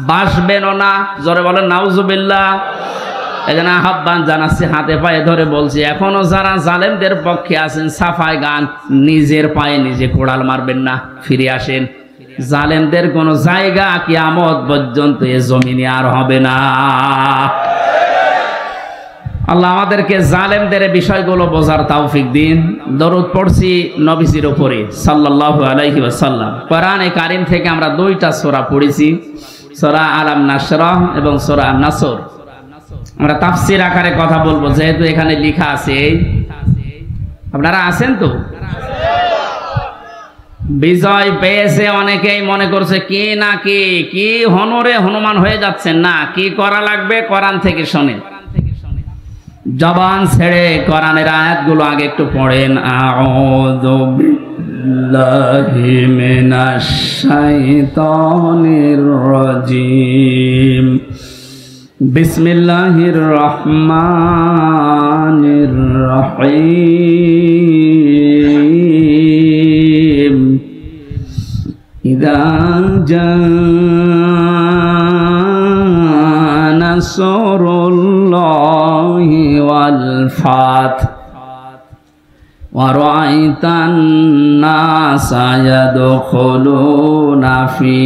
বাসবেনও না। জোরে বলেন নাউজুবিল্লাহ। এজন্য আহ্বান জানাচ্ছি, হাতে পায়ে ধরে বলছি, এখনো যারা জালেমদের পক্ষে আছেন, সাফাই গান, নিজের পায়ে নিজে কোড়াল মারবেন না, ফিরে আসেন। জালেমদের কোন জায়গা কিয়ামত পর্যন্ত এ জমিনে আর হবে না। আল্লাহ আমাদেরকে জালেমদের বিষয়গুলো বোঝার তৌফিক দিন। দরুদ পড়ছি নবীজির উপরে সাল্লাল্লাহু আলাইহি ওয়াসাল্লাম। কোরআনে কারীম থেকে আমরা দুইটা সূরা পড়েছি, সূরা আলাম নাশরাহ এবং সূরা আন-নাসর। আমরা তাফসীর আকারে কথা বলবো, যেহেতু এখানে লেখা আছে। আপনারা আছেন তো? বিজয় পেয়েছে অনেকেই মনে করছে কি না কি হনরে হনুমান হয়ে যাচ্ছেন না, কি করা লাগবে কোরআন থেকে শোনেন। জবান ছেড়ে কোরআনের আয়াতগুলো আগে একটু পড়েন। আউযু বিল্লাহি মিনাশ শাইতানির রাজিম। বিসমিল্লাহির রহমানির রহিম। ইযা জাআ নাসরুল্লাহি ওয়াল ফাত ওয়া রাআইতান নাসা ইয়াদখুলুনা ফি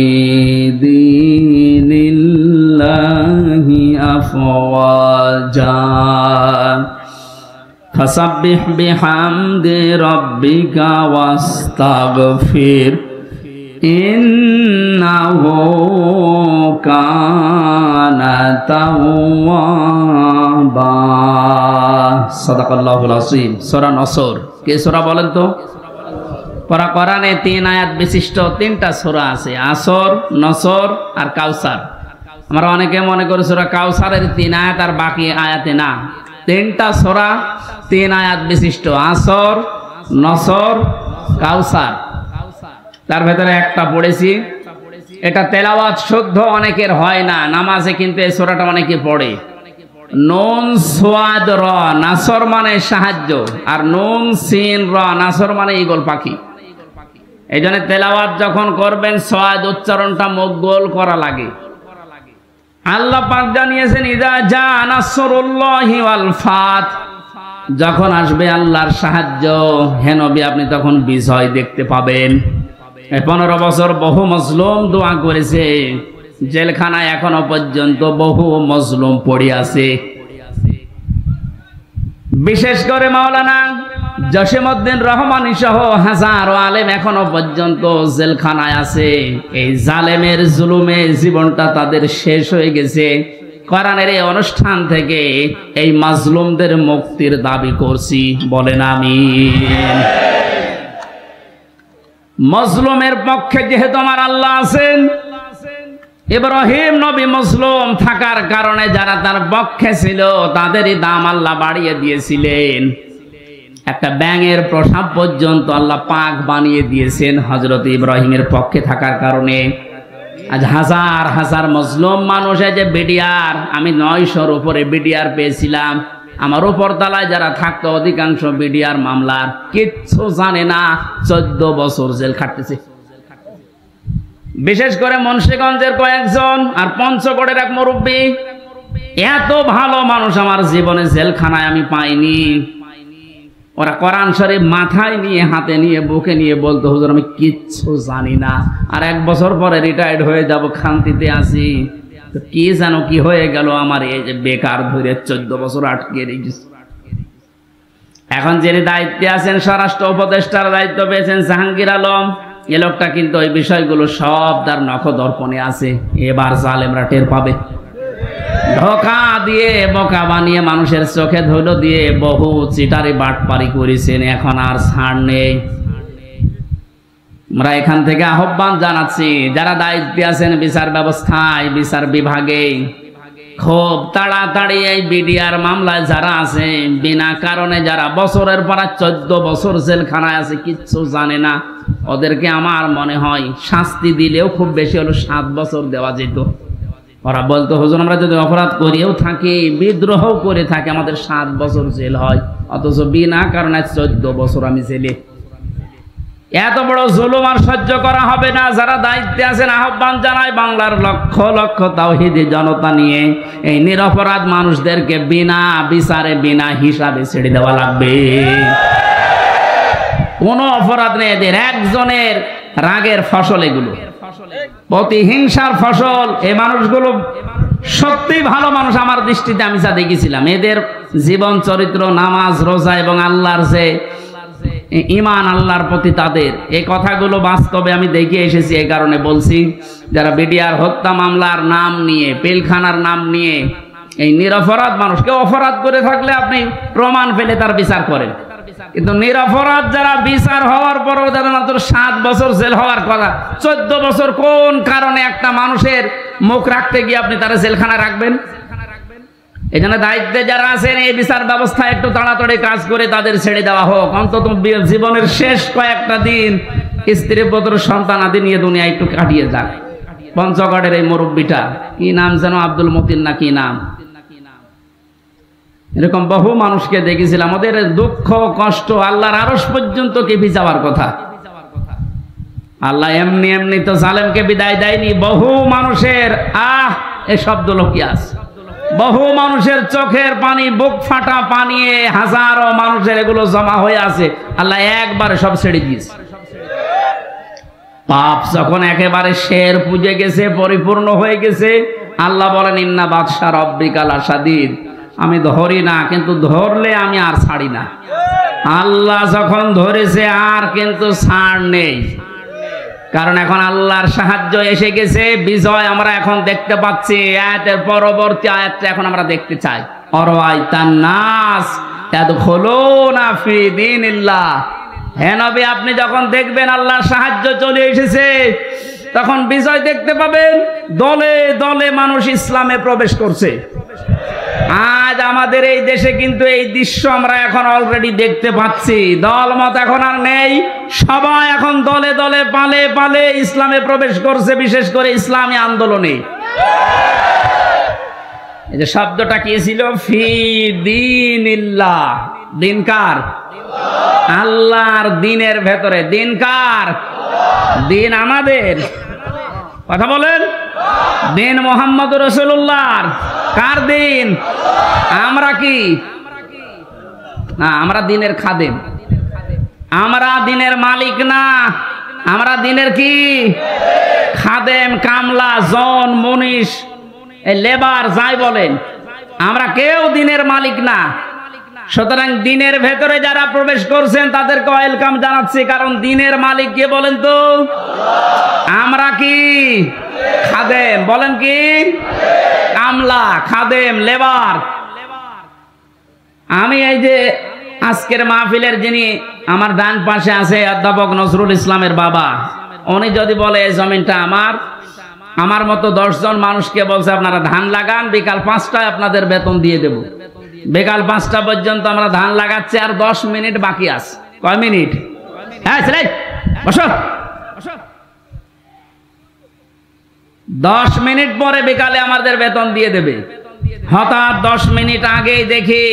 দীনিল্লাহি আফওয়াজা ফাসাব্বিহ বিহামদি রাব্বিকা ওয়াস্তাগফির ইন্নাহু কানা তাওয়াবা। সাদাকাল্লাহুল আযীম। সূরা নসর। কে সূরা বলেন তো? কোরআনে 3 আয়াত বিশিষ্ট 3টা সূরা আছে, আসর, নসর আর কাউসার। আমরা অনেকে মনে করি সূরা কাউসারের 3 আয়াত আর বাকি আয়াতে না। 3টা সূরা 3 আয়াত বিশিষ্ট, আসর, নসর, কাউসার। তার ভেতরে একটা পড়েছি, এটা তেলাওয়াত শুদ্ধ অনেকের হয় না, নামাজে কিন্তু এই সূরাটা অনেকে পড়ে। নুন সোয়াদ র, নাসর মানে সাহায্য, আর নুন সিন র, নাসর মানে ঈগল পাখি। এই জন্য তেলাওয়াত যখন করবেন সোয়াদ উচ্চারণটা মুখ গোল করা লাগে। আল্লাহ পাক জানিয়েছেন, ইযা জা নাসরুল্লাহি ওয়াল ফাত, যখন আসবে আল্লাহর সাহায্য, হে নবী আপনি তখন বিজয় দেখতে পাবেন। 15 বছর বহু মজলুম দোয়া করেছে, জেলখানায় এখনো পর্যন্ত বহু মজলুম পড়ে আছে। বিশেষ করে মাওলানা জসিমউদ্দিন রহমানী সহ হাজারো আলেম এখনো পর্যন্ত জেলখানায় আছে। এই জালেমের জুলুমে জীবনটা তাদের শেষ হয়ে গেছে। কোরআনের এই অনুষ্ঠান থেকে এই মাজলুমদের মুক্তির দাবি করছি, বলেন আমিন। মজলুমের পক্ষে যেহেতু আমার আল্লাহ আছেন, ইব্রাহিম নবী মজলুম থাকার কারণে যারা তার পক্ষে ছিল তাদেরই দাম আল্লাহ বাড়িয়ে দিয়েছিলেন। একটা ব্যাঙের প্রসাব পর্যন্ত আল্লাহ পাক বানিয়ে দিয়েছেন হযরত ইব্রাহিমের পক্ষে থাকার কারণে। আজ হাজার হাজার মজলুম মানুষ, যে বিডিআর, আমি 900-র উপরে বিডিআর পেয়েছিলাম। আমার উপর তলায় যারা থাকতো অধিকাংশ বিডিআর মামলার, কিচ্ছু জানে না, 14 বছর জেল খাটতেছে। বিশেষ করে মুন্সিগঞ্জের কয়েকজন আর পঞ্চগড়ের এক মুরব্বী। এত ভালো মানুষ আমার জীবনে জেলখানায় আমি পাইনি। ওরা কোরআন শরীফ মাথায় নিয়ে হাতে নিয়ে বুকে নিয়ে বলতো, হুজুর আমি কিচ্ছু জানি না, আর 1 বছর পরে রিটায়ার্ড হয়ে যাব, খান্তিতে আছি, তো কি জানো কি হয়ে গেল আমার, এই যে বেকার ধরে 14 বছর আটকে রেখেছি। এখন যিনি দায়িত্বে আছেন, স্বরাষ্ট্র উপদেষ্টার দায়িত্ব পেয়েছেন জাহাঙ্গীর আলম, এ লোকটা কিন্তু ওই বিষয়গুলো সব তার নখদর্পণে আছে। এবার জালেমরা টের পাবে। ধোঁকা দিয়ে বোকা বানিয়ে মানুষের চোখে ধুলো দিয়ে বহু চিটারি বাটপারি করেছেন, এখন আর ছাড় নেই। আমরা এখান থেকে আহ্বান জানাচ্ছি, যারা দায়িত্বে আছেন বিচার ব্যবস্থায়, বিচার বিভাগে, খুব তাড়াতাড়ি এই বিডিআর মামলায় যারা আছে, বিনা কারণে যারা বছরের পর 14 বছর জেলখানায় আছে, কিচ্ছু জানে না, ওদেরকে আমার মনে হয় শাস্তি দিলেও খুব বেশি হলো 7 বছর দেওয়া যেত। ওরা বলতো, হুজুর আমরা যদি অপরাধ করিও থাকি, বিদ্রোহ করে থাকি, আমাদের 7 বছর জেল হয়, অথচ বিনা কারণে 14 বছর আমি জেলে। এত বড় জুলুম আর সহ্য করা হবে না। যারা দায়িত্বে আছেন আহ্বান জানায়, বাংলার লক্ষ লক্ষ তাওহীদি জনতা নিয়ে এই নিরপরাধ মানুষদেরকে বিনা বিচারে বিনা হিসাবে ছেড়ে দেওয়া লাগবে। কোনো অপরাধ নেই এদের, একজনের রাগের ফসল এগুলো, প্রতিহিংসার ফসল। এই মানুষগুলো সত্যি ভালো মানুষ আমার দৃষ্টিতে, আমি যা দেখেছিলাম এদের জীবন চরিত্র, নামাজ রোজা এবং আল্লাহর যে ঈমান, আল্লাহর প্রতি তাদের এই কথাগুলো বাস্তবে আমি দেখে এসেছি। এই কারণে বলছি, যারা বিডিআর হত্যা মামলার নাম নিয়ে, পিলখানার নাম নিয়ে এই নিরপরাধ মানুষ, কেউ অপরাধ করে থাকলে আপনি প্রমাণ পেলে তার বিচার করেন, কিন্তু নিরপরাধ যারা বিচার হওয়ার পরও যারা মাত্র 7 বছর জেল হওয়ার কথা, 14 বছর কোন কারণে একটা মানুষের মুখ রাখতে গিয়ে আপনি তারা জেলখানায় রাখবেন? এই জন্য দায়িত্বে যারা আছেন এই বিচার ব্যবস্থা একটু তাড়াতাড়ি কাজ করে তাদের ছেড়ে দেওয়া হোক। অন্তত জীবনের শেষ কয়েকটা দিন স্ত্রী পুত্র সন্তান আদি নিয়ে দুনিয়া একটু কাটিয়ে যাক। পঞ্চগড়ের এই মুরব্বীটা কি নাম যেন, আব্দুল মতিন না কি নাম, এরকম বহু মানুষকে দেখেছিলাম, ওদের দুঃখ কষ্ট আল্লাহর আরশ পর্যন্ত কেঁপে যাওয়ার কথা। আল্লাহ এমনি এমনি তো জালেমকে বিদায় দেয়নি। বহু মানুষের এ শব্দ লোকি আছে, বহু মানুষের চোখের পানি, বুক ফাটা পানি, হাজারো মানুষের এগুলো জমা হয়ে আছে, আল্লাহ একবারে সব ছেড়ে দিয়েছে। পাপ যখন একেবারে শের পুজে গেছে, পরিপূর্ণ হয়ে গেছে, আল্লাহ বলেন ইন্না বাদশা রব্বিকা লাশাদীদ, আমি ধরি না, কিন্তু ধরলে আমি আর ছাড়ি না। আল্লাহ যখন ধরেছে আর কিন্তু ছাড় নেই, কারণ এখন আল্লাহর সাহায্য এসে গেছে, বিজয় আমরা এখন দেখতে পাচ্ছি। আয়াতের পরবর্তী আয়াতটা এখন আমরা দেখতে চাই। অরাআইতান নাস ইয়াদখুলুনা ফি দীনিল্লাহ, হে নবী আপনি যখন দেখবেন আল্লাহর সাহায্য চলে এসেছে, তখন বিজয় দেখতে পাবেন, দলে দলে মানুষ ইসলামে প্রবেশ করছে। আজ আমাদের এই দেশে কিন্তু এই দৃশ্য আমরা এখন অলরেডি দেখতে পাচ্ছি। দলমত এখন আর নেই, সবাই এখন দলে দলে পালে পালে ইসলামে প্রবেশ করছে, বিশেষ করে ইসলামী আন্দোলনে। এই যে শব্দটা কি ছিল, ফি দীনিল্লাহ, দিন কার? আল্লাহর দিনের ভেতরে। দিন কার? দিন আমাদের। কথা বলেন, দিন মুহাম্মদুর রাসূলুল্লাহর। কার দিন? আমরা কি না, আমরা দিনের খাদেম, আমরা দিনের মালিক না, আমরা দিনের কি খাদেম, কামলা, জন, মুনিশ, লেবার যাই বলেন, আমরা কেউ দিনের মালিক না। সুতরাং দিনের ভেতরে যারা প্রবেশ করছেন তাদেরকে ওয়েলকাম জানাচ্ছি, কারণ দিনের মালিক কে বলেন তো? আমরা কি খাদেম, বলেন কি কামলা, খাদেম, লেবার। আমি এই যে আজকের মাহফিলের যিনি আমার ডান পাশে আছে, অধ্যাপক নজরুল ইসলামের বাবা, উনি যদি বলে এই জমিনটা আমার, আমার মতো 10 জন মানুষকে বলছে আপনারা ধান লাগান, বিকাল 5টায় আপনাদের বেতন দিয়ে দেব। বিকাল 5টা পর্যন্ত আমরা ধান লাগাচ্ছি, আর 10 মিনিট বাকি আছে। কয় মিনিট? হ্যাঁ ছেলে বসো, 10 মিনিট পরে বিকালে আমাদের বেতন দিয়ে দেবে। হঠাৎ 10 মিনিট আগেই দেখি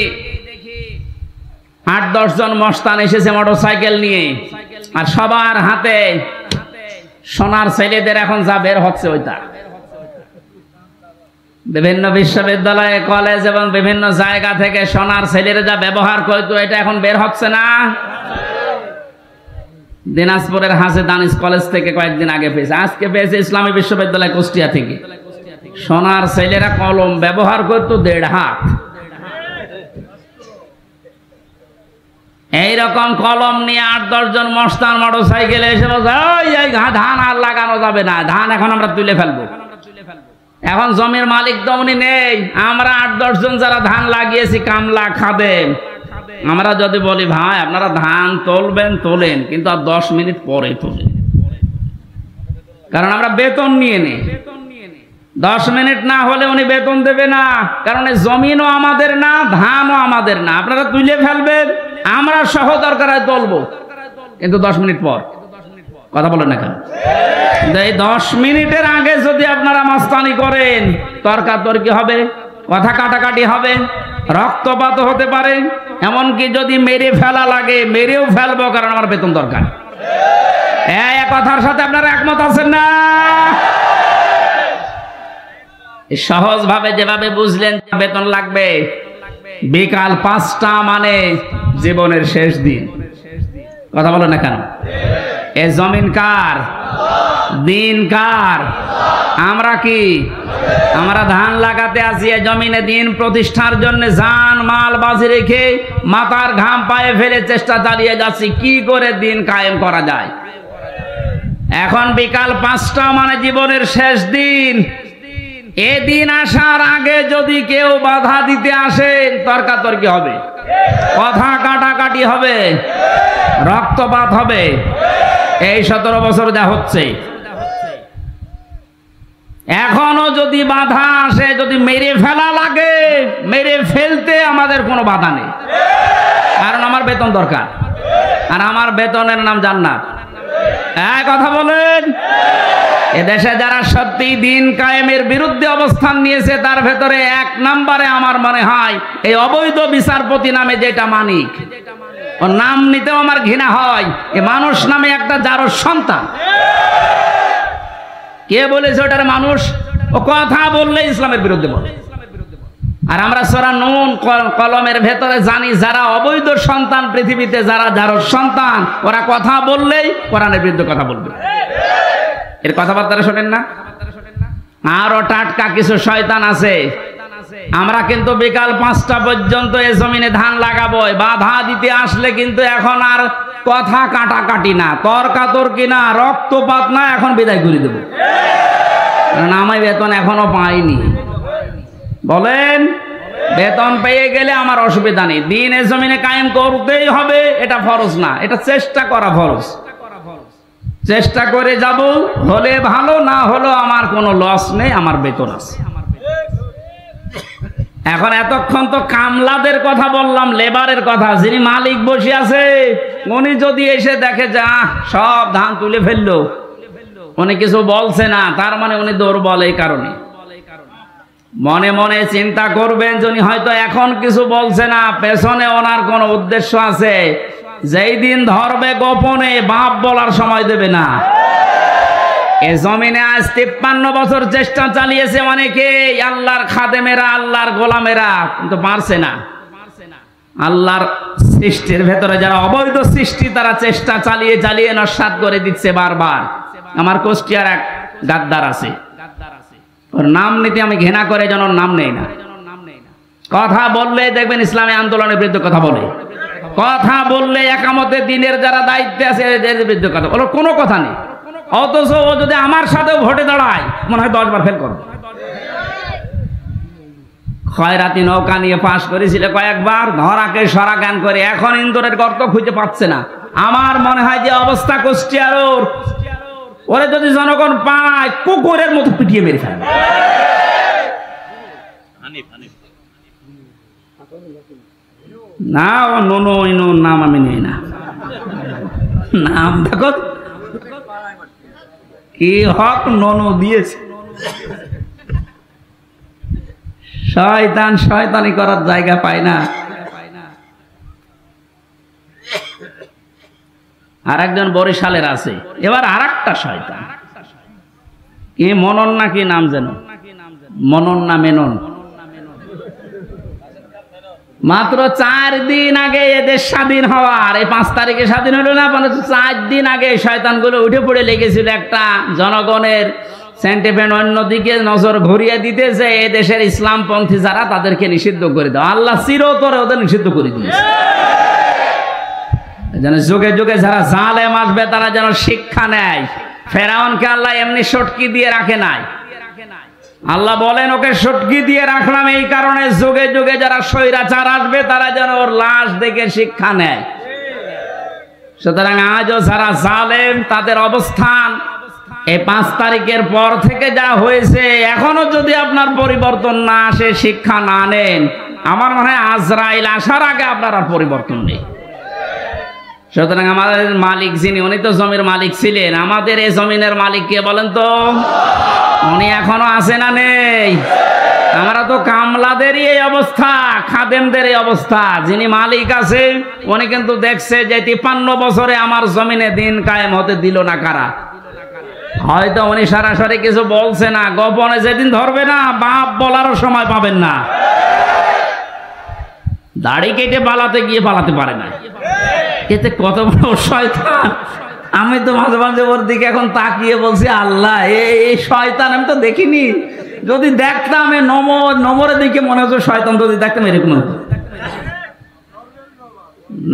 8-10 জন মস্তান এসেছে মোটরসাইকেল নিয়ে, আর সবার হাতে সোনার ছেলেদের এখন যা বের হচ্ছে ওইটা। বিভিন্ন বিশ্ববিদ্যালয়, কলেজ এবং বিভিন্ন জায়গা থেকে সোনার ছেলেরা যা ব্যবহার করতো এটা এখন বের হচ্ছে না। দিনাজপুরের হাসে দানিশ কলেজ থেকে কয়েকদিন আগে পেয়েছে, আজকে পেয়েছে ইসলামী বিশ্ববিদ্যালয় কুষ্টিয়া থেকে। সোনার ছেলেরা কলম ব্যবহার করতো 1.5 হাত। এইরকম কলম নিয়ে 8-10 জন মস্তান মোটর সাইকেলে এসে বলছে, ওই ধান আর লাগানো যাবে না, ধান এখন আমরা তুলে ফেলবো। এখন জমির মালিক তো উনি নেই, আমরা 8-10 জন যারা ধান লাগিয়েছি কামলা খাদেম, আমরা যদি বলি ভাই আপনারা ধান তুলবেন তোলেন, কিন্তু আর 10 মিনিট পরে তোলেন, কারণ আমরা বেতন নিয়ে নেই। 10 মিনিট না হলে উনি বেতন দেবে না, কারণ এই জমিনও আমাদের না, ধানও আমাদের না। আপনারা তুলে ফেলবেন, আমরা সহ দরকার হয় তুলবো, কিন্তু 10 মিনিট পর। কথা বলেন না কেন? এই 10 মিনিটের আগে যদি আপনারা মাস্তানি করেন, তর্কাতর্কি হবে, কথা কাটাকাটি হবে, রক্তপাত হতে পারে, এমনকি যদি মেরে ফেলা লাগে মেরেও ফেলবো, কারণ আমার বেতন দরকার। এই কথার সাথে আপনারা একমত আছেন না? সহজ ভাবে যেভাবে বুঝলেন বেতন লাগবে, বিকাল 5টা মানে জীবনের শেষ দিন। কথা বলেন না কেন? এ জমিন কার? দিন কার? আমরা কি? আমরা ধান লাগাতে আসি এ জমিনে দিন প্রতিষ্ঠার জন্য জান মাল বাজি রেখে মাথার ঘাম পায়ে ফেলে চেষ্টা চালিয়ে যাচ্ছি কি করে দিন কায়েম করা যায়। এখন বিকাল 5টা মানে জীবনের শেষ দিন। এদিন আসার আগে যদি কেউ বাধা দিতে আসেন, তর্কাতর্কি হবে, কথা কাটাকাটি হবে, রক্তপাত হবে। এই 17 বছর যা হচ্ছে, এখনো যদি বাধা আসে, যদি মেরে ফেলা লাগে, মেরে ফেলতে আমাদের কোনো বাধা নেই, কারণ আমার বেতন দরকার, আর আমার বেতনের নাম জান্নাত। এক কথা বলেন। এদেশে যারা সত্যি দিন কায়েমের বিরুদ্ধে অবস্থান নিয়েছে, তার ভেতরে 1 নম্বরে আমার মনে হয় এই অবৈধ বিচারপতি নামে যেটা মানিক, ওর নাম নিতেও আমার ঘৃণা হয়। এ মানুষ নামে একটা জারজ সন্তান। কে বলেছে ওটার মানুষ? ও কথা বললে ইসলামের বিরুদ্ধে বলে। আর আমরা সূরা নূন কলমের ভেতরে জানি, যারা অবৈধ সন্তান পৃথিবীতে, যারা জারজ সন্তান, ওরা কথা বললেই কোরআনের বিরুদ্ধে কথা বলবে। এর কথাবার্তা শোনেন না? আরো টাটকা কিছু শয়তান আছে। আমরা কিন্তু বিকাল 5টা পর্যন্ত এ জমিনে ধান লাগাবো, বাধা দিতে আসলে কিন্তু এখন আর কথা কাটাকাটি না, তর্কাতর্কি না, রক্তপাত না, এখন বিদায় করে দেবো। আমি বেতন এখনো পাইনি। বলেন, বেতন পেয়ে গেলে আমার অসুবিধা নেই, দিন এ জমিনে কায়েম করতেই হবে, এটা ফরজ না, এটা চেষ্টা করা ফরজ। চেষ্টা করে যাব, হলে ভালো, না হলো আমার কোনো লস নেই, আমার বেতন আছে। এখন এতক্ষণ তো কামলাদের কথা বললাম, লেবারের কথা। যিনি মালিক বসে আছে, উনি যদি এসে দেখে যে সব ধান তুলে ফেললো, উনি কিছু বলছে না, তার মানে উনি দুর্বল। এই কারণে মনে মনে চিন্তা করবেন, যিনি হয়তো এখন কিছু বলছে না, পেছনে ওনার কোন উদ্দেশ্য আছে। যেই দিন ধরবে গোপনে, বাপ বলার সময় দেবে না। এ জমিনে আজ 53 বছর চেষ্টা চালিয়েছে অনেকে, আল্লাহর খাদেমেরা, আল্লাহর গোলামেরা, কিন্তু পারছে না। আল্লাহর সৃষ্টির ভেতরে যারা অবৈধ সৃষ্টি, তারা চেষ্টা চালিয়ে চালিয়ে নস্যাৎ করে দিচ্ছে বারবার। আমার কুষ্টিয়ার এক গাদ্দার আছে, ওর নাম নিতে আমি ঘৃণা করে, যেন ওর নাম নেই না। কথা বললে দেখবেন ইসলামী আন্দোলনের বিরুদ্ধে কথা বলে, কথা বললে একামতে দিনের যারা দায়িত্বে আছে এদের বিরুদ্ধে কথা বলে, কোনো কথা নেই। অথচ ও যদি আমার সাথেও ভোটে দাঁড়ায়, মনে হয় 10 বার ফেল করবে। খয়রাতি নৌকা নিয়ে পাশ করেছিল কয়েকবার, ধরাকে সরা জ্ঞান করে, এখন ইন্দোরের গর্ত খুঁজে পাচ্ছে না। আমার মনে হয় যে অবস্থা কুষ্টিয়ার, ওরে যদি জনগণ পায়, কুকুরের মতো পিটিয়ে মেরে ফেলবে। না, ও নুনু নাম আমি নেই না, নাম দেখো কি হক ননু দিয়েছে। শয়তান শয়তানি করার জায়গা পায় না। আর একজন বরিশালের আছে, এবার আর একটা শয়তান, কি মনন নাকি নাম যেন, মনন না মেনন? মাত্র 4 দিন আগে এদের স্বাধীন হওয়ার, এই 5 তারিখে স্বাধীন হলো না, 4 দিন আগে শয়তানগুলো উঠে পড়ে লেগেছিল একটা জনগণের সেন্টিমেন্ট অন্যদিকে নজর ঘুরিয়ে দিতে, যে এ দেশের ইসলামপন্থী যারা তাদেরকে নিষিদ্ধ করে দাও। আল্লাহ চিরতরে ওদের নিষিদ্ধ করে দিয়েছে, যেন যুগে যুগে যারা জালেম আসবে তারা যেন শিক্ষা নেয়। ফেরাউনকে আল্লাহ এমনি সটকি দিয়ে রাখে নাই। আল্লাহ বলেন ওকে সটকি দিয়ে রাখলাম এই কারণে যুগে যুগে যারা স্বৈরাচার আসবে তারা যেন ওর লাশ দেখে শিক্ষা নেয়। সুতরাং আজও যারা জালেম তাদের অবস্থান এই 5 তারিখের পর থেকে যা হয়েছে, এখনো যদি আপনার পরিবর্তন না আসে, শিক্ষা না নেন, আমার মনে হয় আজরাইল আসার আগে আপনার আর পরিবর্তন নেই। সুতরাং আমাদের মালিক যিনি, উনি তো জমির মালিক ছিলেন, আমাদের এই জমিনের মালিক কে বলেন তো? উনি এখনো আছে না নেই? আমরা তো কামলাদেরই এই অবস্থা, খাদেমদের এই অবস্থা। যিনি মালিক আছে উনি কিন্তু দেখছে যে 53 বছরে আমার জমিনে দিন কায়েম হতে দিল না কারা। হয়তো উনি সরাসরি কিছু বলছে না, গোপনে যেদিন ধরবে না বাপ বলারও সময় পাবেন না। দাড়ি কেটে পালাতে গিয়ে পালাতে পারে না, এতে কত বড় শয়তান। আমি তো মাঝে মাঝে ওর দিকে এখন তাকিয়ে বলছি, আল্লাহ এই শয়তান আমি তো দেখিনি, যদি দেখতাম এই নমরের দিকে মনে হচ্ছে শয়তান, যদি দেখতাম এরকম হতো।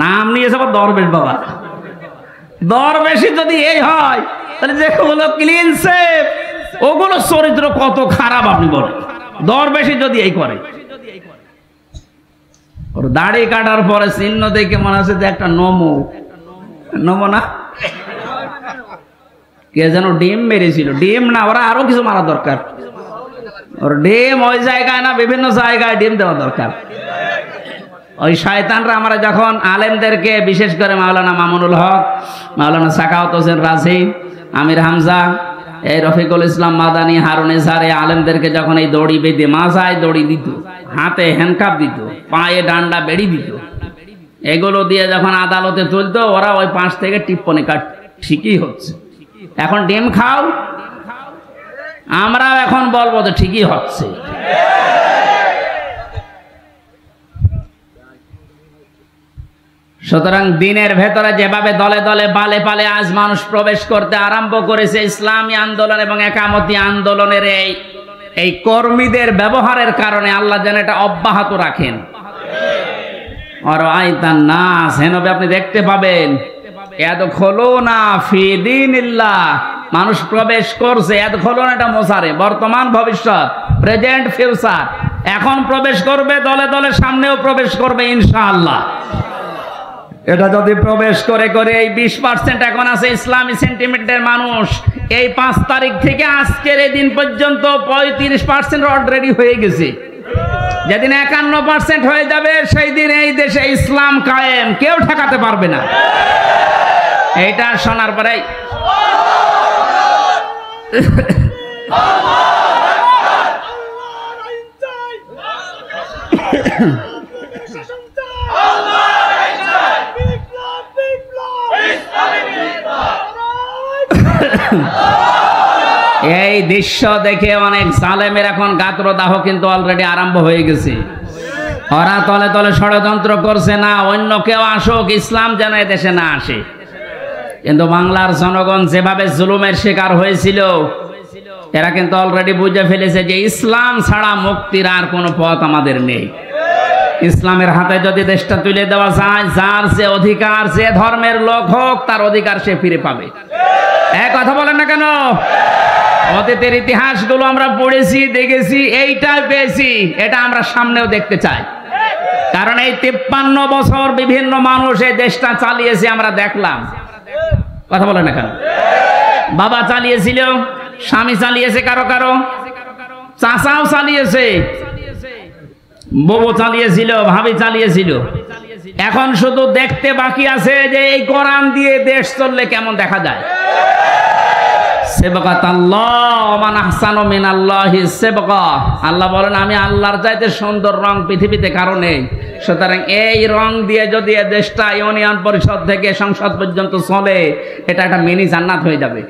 নাম নিয়েছে আবার দরবেশ বাবা। দরবেশি যদি এই হয় তাহলে যেগুলো ক্লিন সেভ ওগুলো চরিত্র কত খারাপ আপনি বলেন। দরবেশি যদি এই করে, ওর দাড়ি কাটার পরে চিহ্ন দেখে মনে হচ্ছে যে একটা নমো না, কে যেন ডিম মেরেছিল, ডিম না, ওরা আরো কিছু মারা দরকার। ওর ডিম ওই জায়গায় না, বিভিন্ন জায়গায় ডিম দেওয়া দরকার। ওই শয়তানরা আমরা যখন আলেমদেরকে, বিশেষ করে মাওলানা মামুনুল হক, মাওলানা সাখাওয়াত হোসেন রাজি, আমির হামজা, এই রফিকুল ইসলাম মাদানী, হারুন ইজহার, এই আলেমদেরকে যখন এই দড়ি বেঁধে, মাথায় দড়ি দিত, হাতে হ্যান্ডকাপ দিত, পায়ে ডান্ডা বেড়ি দিত, এগুলো দিয়ে যখন আদালতে তুলতো, ওরা ওই পাশ থেকে টিপ্পনি কাট, ঠিকই হচ্ছে, এখন ডিম খাও। আমরাও এখন বলবো তো ঠিকই হচ্ছে। সুতরাং দিনের ভেতরে যেভাবে দলে দলে পালে পালে আজ মানুষ প্রবেশ করতে আরম্ভ করেছে, ইসলামী আন্দোলন এবং একামতি আন্দোলনের এই কর্মীদের ব্যবহারের কারণে আল্লাহ যেন এটা অব্যাহত রাখেন। আর আইতান নাস, হেনবে আপনি দেখতে পাবেন ইয়াদখুলুনা ফি দীনিল্লাহ, মানুষ প্রবেশ করছে। ইয়াদখুলুনা এটা মোসারে, বর্তমান ভবিষ্যৎ, প্রেজেন্ট ফিউচার, এখন প্রবেশ করবে, দলে দলে সামনেও প্রবেশ করবে ইনশাআল্লাহ। এটা যদি প্রবেশ করে করে এই 20% এখন আছে ইসলামী সেন্টিমেন্টের মানুষ, এই 5 তারিখ থেকে আজকের এই দিন পর্যন্ত 35% অলরেডি হয়ে গেছে। যেদিন 51% হয়ে যাবে সেই দিন এই দেশে ইসলাম কায়েম, কেউ ঠেকাতে পারবে না। এইটা শোনার পরে এই দৃশ্য দেখে অনেক জালেমের এখন গাত্রদাহ কিন্তু অলরেডি আরম্ভ হয়ে গেছে। ওরা তলে তলে ষড়যন্ত্র করছে, না অন্য কেউ আসুক, ইসলাম যেন দেশে না আসে। কিন্তু বাংলার জনগণ যেভাবে জুলুমের শিকার হয়েছিল, এরা কিন্তু অলরেডি বুঝে ফেলেছে যে ইসলাম ছাড়া মুক্তির আর কোনো পথ আমাদের নেই। ইসলামের হাতে যদি দেশটা তুলে দেওয়া যায়, যার যে অধিকার, যে ধর্মের লোক হোক, তার অধিকার সে ফিরে পাবে। এক কথা বলেন না কেন? অতীতের ইতিহাসগুলো আমরা পড়েছি, দেখেছি, এইটা পেয়েছি, এটা আমরা সামনেও দেখতে চাই। কারণ এই 53 বছর বিভিন্ন মানুষ এই দেশটা চালিয়েছে, আমরা দেখলাম। কথা বলেন না কেন? বাবা চালিয়েছিল, স্বামী চালিয়েছে, কারো কারো চাচাও চালিয়েছে, বউ চালিয়েছিল, ভাবি চালিয়েছিল। এখন শুধু দেখতে বাকি আছে যে এই কোরআন দিয়ে দেশ চললে কেমন দেখা যায়। আল্লাহ বলেন আমি আল্লাহর চাইতে সুন্দর রং পৃথিবীতে কারো নেই। সুতরাং এই রং দিয়ে যদি দেশটা ইউনিয়ন পরিষদ থেকে সংসদ পর্যন্ত চলে, এটা একটা মিনি জান্নাত হয়ে যাবে।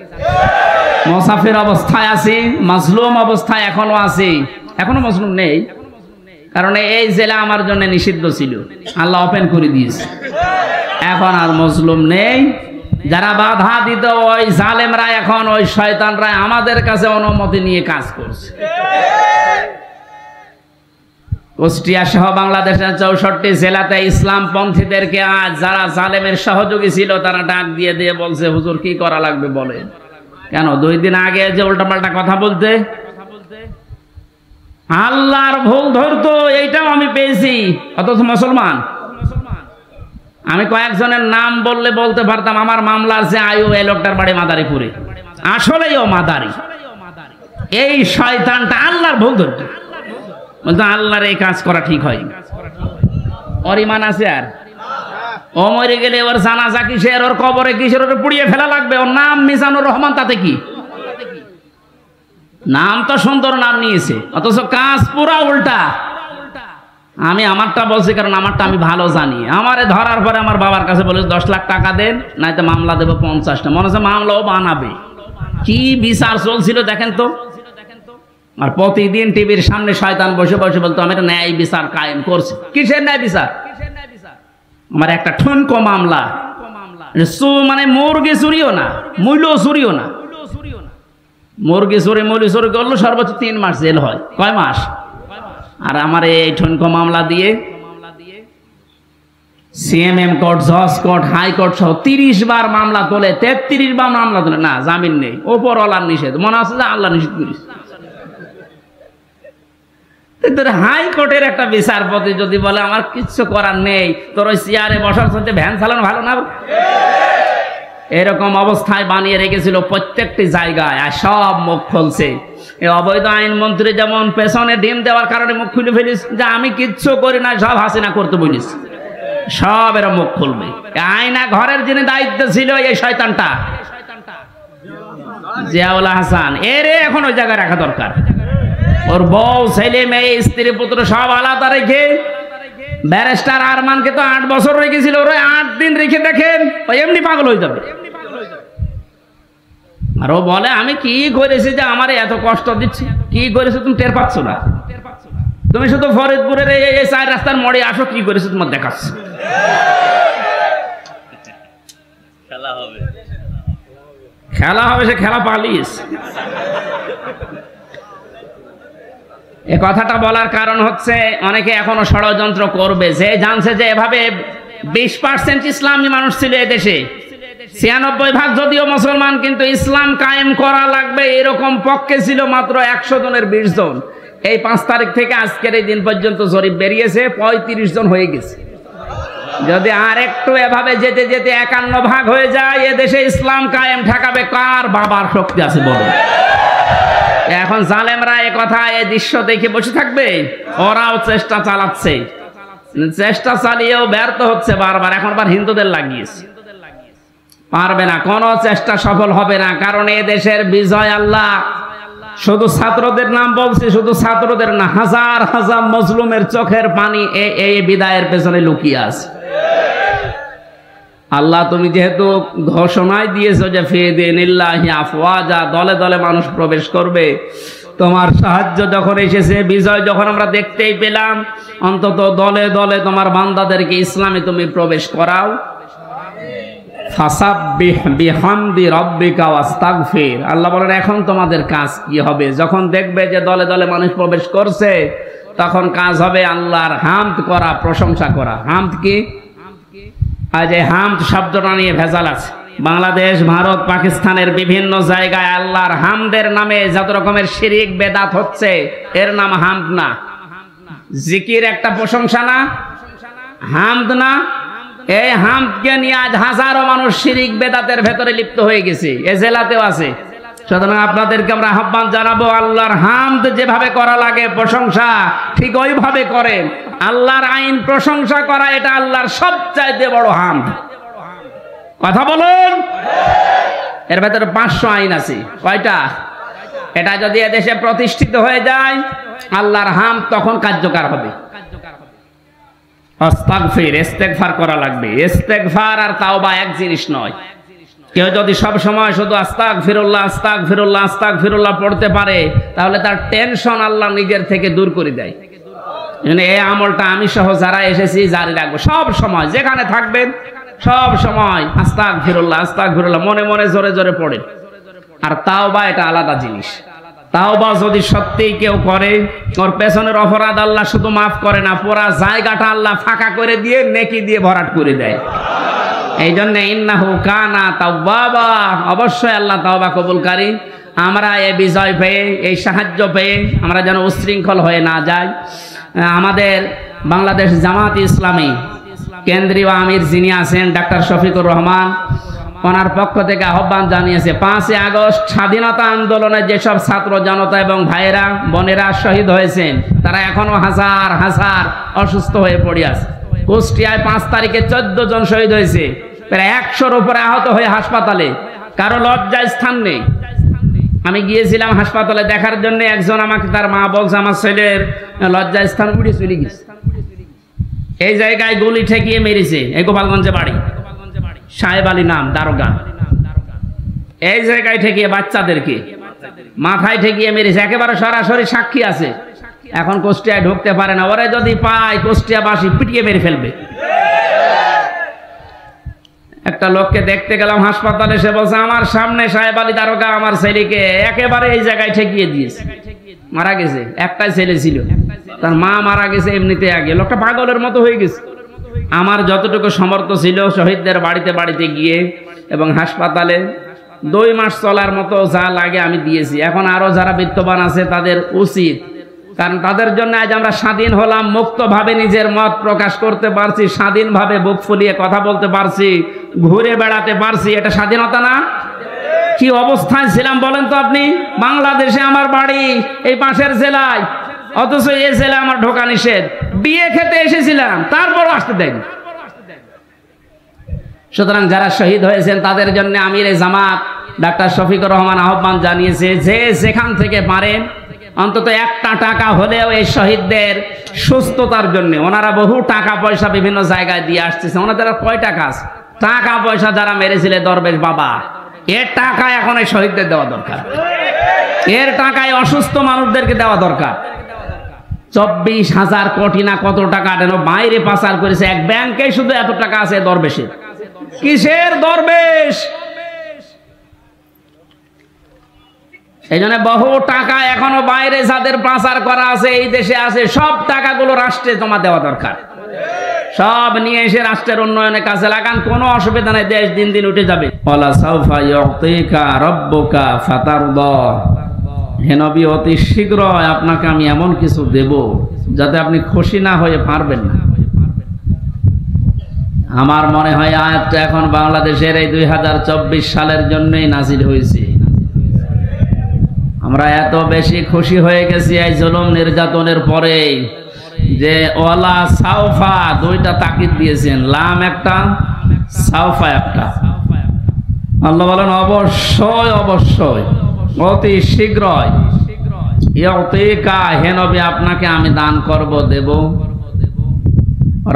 মুসাফির অবস্থায় আছি, মাজলুম অবস্থায় এখনো আছি। এখনো মজলুম নেই, কারণ এই জেলা আমার জন্য নিষিদ্ধ ছিল, আল্লাহ ওপেন করে দিয়েছে। এখন আর মজলুম নেই। যারা বাধা দিত ওই জালেমরা, এখন ওই শয়তানরা আমাদের কাছে অনুমতি নিয়ে কাজ করছে। কুষ্টিয়া সহ বাংলাদেশের 64 জেলাতে ইসলামপন্থীদেরকে আজ যারা জালেমের সহযোগী ছিল তারা ডাক দিয়ে দিয়ে বলছে, হুজুর কি করা লাগবে বলে। কেন 2 দিন আগে যে উল্টাপাল্টা কথা বলতে আল্লাহর ভুল ধরতো, এইটাও আমি পেয়েছি, অথচ মুসলমান। আমি কয়েকজনের নাম বললে বলতে পারতাম, আমার মামলা আছে আয়ু, এই লোকটার বাড়ি মাদারীপুরে, আসলেই ও মাদারি। এই শয়তানটা আল্লাহর ভুল ধরতো, বলতো আল্লাহর এই কাজ করা ঠিক হয়। ওর ইমান আছে? আর ও মরে গেলে ওর জানাজা কিসের, ওর কবরে কিসের, ওর পুড়িয়ে ফেলা লাগবে। ওর নাম মিজানুর রহমান, তাতে কি? নাম তো সুন্দর নাম নিয়েছে, অথচ কাজ পুরা উল্টা। আমি আমারটা বলছি কারণ আমারটা আমি ভালো জানি। আমারে ধরার পরে আমার বাবার কাছে বলে 10 লাখ টাকা দেন, নাইতো মামলা দেবো 50টা। মনে হচ্ছে মামলাও বানাবে। কি বিচার চলছিল দেখেন তো। আর প্রতিদিন টিভির সামনে শয়তান বসে বসে বলতো আমি একটা ন্যায় বিচার কায়েম করছি। কিসের ন্যায় বিচার? আমার একটা ঠুনকো মামলা, মানে মুরগি চুরিও না, মূল্য চুরিও না। মুরগি চুরি মূল্য চুরি করলো সর্বোচ্চ 3 মাস জেল হয়। কয় মাস? আর আমার এই ঠুনকো মামলা দিয়ে সিএমএম কোর্ট, জজ কোর্ট, হাইকোর্ট সহ 30 বার মামলা তোলে, 33 বার মামলা তোলে, না জামিন নেই। ওপরওয়ালার নিষেধ, মনে আছে যে আল্লাহ নিষেধ করিস। হাইকোর্টের একটা বিচারপতি যদি বলে আমার কিচ্ছু করার নেই, তোর ওই চেয়ারে বসার সাথে ভ্যান চালানো ভালো না, এরকম অবস্থায় বানিয়ে রেখেছিল প্রত্যেকটি জায়গায়। আর সব মুখ খুলছে। এই অবৈধ আইনমন্ত্রী যেমন পেছনে ডিম দেওয়ার কারণে মুখ খুলে ফেলিস যে আমি কিচ্ছু করি না, সব হাসিনা করতে বলিস, সব এরা মুখ খুলবে। আয়না ঘরের যিনি দায়িত্ব ছিল এই শয়তানটা জিয়াউল হাসান, এরে এখন ওই জায়গায় রাখা দরকার। ওর বউ, ছেলে, মেয়ে, স্ত্রী, পুত্র সব আলাদা রেখে, ব্যারিস্টার আরমানকে তো 8 বছর রেখেছিল, ওরা 8 দিন রেখে দেখেন ওই এমনি পাগল হয়ে যাবে। আর ও বলে আমি কি করেছি যে আমার এত কষ্ট দিচ্ছি, কি করেছো তুমি টের পাচ্ছ না, তুমি শুধু ফরিদপুরের এই 4 রাস্তার মোড়ে আসো, কি করেছো তোমার দেখাচ্ছ। খেলা হবে, সে খেলা পালিস। এ কথাটা বলার কারণ হচ্ছে অনেকে এখনো ষড়যন্ত্র করবে, যে জানছে যে এভাবে 20% ইসলামী মানুষ ছিল এদেশে, 96% যদিও মুসলমান, কিন্তু ইসলাম কায়েম করা লাগবে এরকম পক্ষে ছিল মাত্র 100 জনের 20 জন। এই 5 তারিখ থেকে আজকের এই দিন পর্যন্ত জরিপ বেরিয়েছে 35 জন হয়ে গেছে। যদি আর একটু এভাবে যেতে যেতে 51 হয়ে যায়, এদেশে ইসলাম কায়েম ঠেকাবে কার বাবার শক্তি আছে বলো। এখন জালেমরা এ কথা, এই দৃশ্য দেখে বসে থাকবে? ওরাও চেষ্টা চালাচ্ছে, চেষ্টা চালিয়েও ব্যর্থ হচ্ছে বারবার। এখন আবার হিন্দুদের লাগিয়েছে, পারবে না, কোনো চেষ্টা সফল হবে না। কারণ এ দেশের বিজয় আল্লাহ, শুধু ছাত্রদের নাম বলছি, শুধু ছাত্রদের না, হাজার হাজার মজলুমের চোখের পানি এই বিদায়ের পেছনে লুকিয়ে আছে। আল্লাহ তুমি যেহেতু ঘোষণায় দিয়েছো যে ফিদিনিল্লাহি আফওয়াজা, দলে দলে মানুষ প্রবেশ করবে, তোমার সাহায্য যখন এসেছে, বিজয় যখন আমরা দেখতেই পেলাম, অন্তত দলে দলে তোমার বান্দাদেরকে ইসলামে তুমি প্রবেশ করাও। ফাসাব্বিহ বিহামদি রাব্বিকা ওয়াস্তাগফির। আল্লাহ বলেন এখন তোমাদের কাজ কি হবে? যখন দেখবে যে দলে দলে মানুষ প্রবেশ করছে, তখন কাজ হবে আল্লাহর হামদ করা, প্রশংসা করা। হামদ কি? আজ এই হামদ শব্দটা নিয়ে ভেজাল আছে। বাংলাদেশ, ভারত, পাকিস্তানের বিভিন্ন জায়গায় আল্লাহর হামদের নামে যত রকমের শিরিক বেদাত হচ্ছে, এর নাম হামদ না। জিকির একটা প্রশংসা না, হামদ না। এই হামদকে নিয়ে আজ হাজারো মানুষ শিরিক বেদাতের ভেতরে লিপ্ত হয়ে গেছে, এ জেলাতেও আছে। সুতরাং আপনাদেরকে আমরা আহ্বান জানাবো, আল্লাহর হামদ যেভাবে করা লাগে প্রশংসা, ঠিক ওইভাবে করেন। আল্লাহর আইন প্রশংসা করা, এটা আল্লাহর সবচাইতে বড় হামদ। কথা বলুন। এর ভেতরে 500 আইন আছে। কয়টা? এটা যদি এদেশে প্রতিষ্ঠিত হয়ে যায়, আল্লাহর হামদ তখন কার্যকর হবে। আস্তাগফির, ইস্তেগফার করা লাগবে। ইস্তেগফার আর তাওবা এক জিনিস নয়। কেউ যদি সব সময় শুধু আস্তাগফিরুল্লাহ আস্তাগফিরুল্লাহ আস্তাগফিরুল্লাহ পড়তে পারে, তাহলে তার টেনশন আল্লাহ নিজের থেকে দূর করে দেয়। এই আমলটা আমি সহ যারা এসেছি জারি রাখবো, সব সময় যেখানে থাকবেন সব সময় আস্তাগফিরুল্লাহ আস্তাগফিরুল্লাহ মনে মনে জোরে জোরে পড়ে। আর তাওবা এটা আলাদা জিনিস। তাওবা যদি সত্যিই কেউ করে, ওর পেছনের অপরাধ আল্লাহ শুধু মাফ করে না, পুরা জায়গাটা আল্লাহ ফাঁকা করে দিয়ে নেকি দিয়ে ভরাট করে দেয়। এই জন্য ইন্নাহু কানা তাওয়াবা, অবশ্যই আল্লাহ তাওবা কবুলকারী। আমরা এই বিজয় পেয়ে, এই সাহায্য পেয়ে আমরা যেন উশৃঙ্খল হয়ে না যাই। আমাদের বাংলাদেশ জামাত ইসলামী কেন্দ্রীয় আমির যিনি আছেন ডাক্তার শফিকুর রহমান, ওনার পক্ষ থেকে আহ্বান জানিয়েছে 5ই আগস্ট স্বাধীনতা আন্দোলনে যেসব ছাত্র জনতা এবং ভাইয়েরা বোনেরা শহীদ হয়েছেন, তারা এখনো হাজার হাজার অসুস্থ হয়ে পড়ে আছে। কুষ্টিয়ায় 5 তারিখে 14 জন শহীদ হয়েছে, প্রায় 100-র উপরে আহত হয়ে হাসপাতালে, কারো লজ্জার স্থান নেই। আমি গিয়েছিলাম হাসপাতালে দেখার জন্য, একজন আমাকে তার মা বলছে আমার ছেলের লজ্জার স্থান উড়ে চলে গেছে, এই জায়গায় গুলি ঠেকিয়ে মেরেছে। এই গোপালগঞ্জে বাড়ি, সাহেব আলী নাম, দারোগা। এই জায়গায় ঠেকিয়ে বাচ্চাদেরকে মাথায় ঠেকিয়ে মেরেছে, একেবারে সরাসরি সাক্ষী আছে। এখন কুষ্টিয়ায় ঢুকতে পারে না, ওরে যদি পায় কুষ্টিয়াবাসী পিটিয়ে মেরে ফেলবে। একটা লোককে দেখতে গেলাম হাসপাতালে, সে বলছে আমার সামনে সাহেব আলী দারোগা আমার ছেলেকে একেবারে এই জায়গায় ঠেকিয়ে দিয়েছে, মারা গেছে। একটাই ছেলে ছিল, তার মা মারা গেছে এমনিতে আগে। লোকটা পাগলের মতো হয়ে গেছে। আমার যতটুকু সমর্থ ছিল শহীদদের বাড়িতে বাড়িতে গিয়ে এবং হাসপাতালে 2 মাস চলার মতো যা লাগে আমি দিয়েছি। এখন আরো যারা বিত্তবান আছে তাদের উচিত, কারণ তাদের জন্য আজ আমরা স্বাধীন হলাম, মুক্তভাবে নিজের মত প্রকাশ করতে পারছি, স্বাধীনভাবে বুক ফুলিয়ে কথা বলতে পারছি, ঘুরে বেড়াতে পারছি। এটা স্বাধীনতা না? কি অবস্থায় ছিলাম বলেন তো আপনি? বাংলাদেশে আমার বাড়ি এই পাশের জেলায়, অথচ এই জেলা আমার ঢোকা নিষেধ। বিয়ে খেতে এসেছিলাম, তারপরও আসতে দেয়নি। সুতরাং যারা শহীদ হয়েছেন তাদের জন্য আমির জামাত ডাক্তার শফিকুর রহমান আহ্বান জানিয়েছে যে যেখান থেকে পারেন অন্তত 1টা টাকা হলেও এই শহীদদের সুস্থতার জন্য, ওনারা বহু টাকা পয়সা বিভিন্ন জায়গায় দিয়ে আসতেছে, ওনাদের কয় টাকা আছে? টাকা পয়সা যারা মেরেছিলে দরবেশ বাবা, এর টাকা এখন এই শহীদদের দেওয়া দরকার, এর টাকায় অসুস্থ মানুষদেরকে দেওয়া দরকার। 24,000 কোটি না কত টাকা যেন বাইরে পাচার করেছে, এক ব্যাংকে শুধু এত টাকা আছে দরবেশের। কিসের দরবেশ? এই জন্য বহু টাকা এখনো বাইরে যাদের পাচার করা আছে এই দেশে আছে, সব টাকাগুলো রাষ্ট্রে জমা দেওয়া দরকার। সব নিয়ে এসে রাষ্ট্রের উন্নয়নের কাজে লাগান, কোনো অসুবিধা নেই, দেশ দিন দিন উঠে যাবে। ওয়ালা সাউফা ইউতিকা রাব্বুকা ফাতারদা, হে নবী অতি শীঘ্রই আপনাকে আমি এমন কিছু দেব যাতে আপনি খুশি না হয়ে পারবেন না। আমার মনে হয় আয়াতটা এখন বাংলাদেশের এই 2024 সালের জন্যই নাজিল হয়েছে। আমরা এত বেশি খুশি হয়ে গেছি এই জুলুম নির্যাতনের পরে যে ওয়ালা সাউফা, 2টা তাকিদ দিয়েছেন, লাম একটা, সাউফা একটা। আল্লাহ বলেন অবশ্যই অবশ্যই অতি শীঘ্রই, ইউতিকা, হে নবী আপনাকে আমি দান করব, দেব।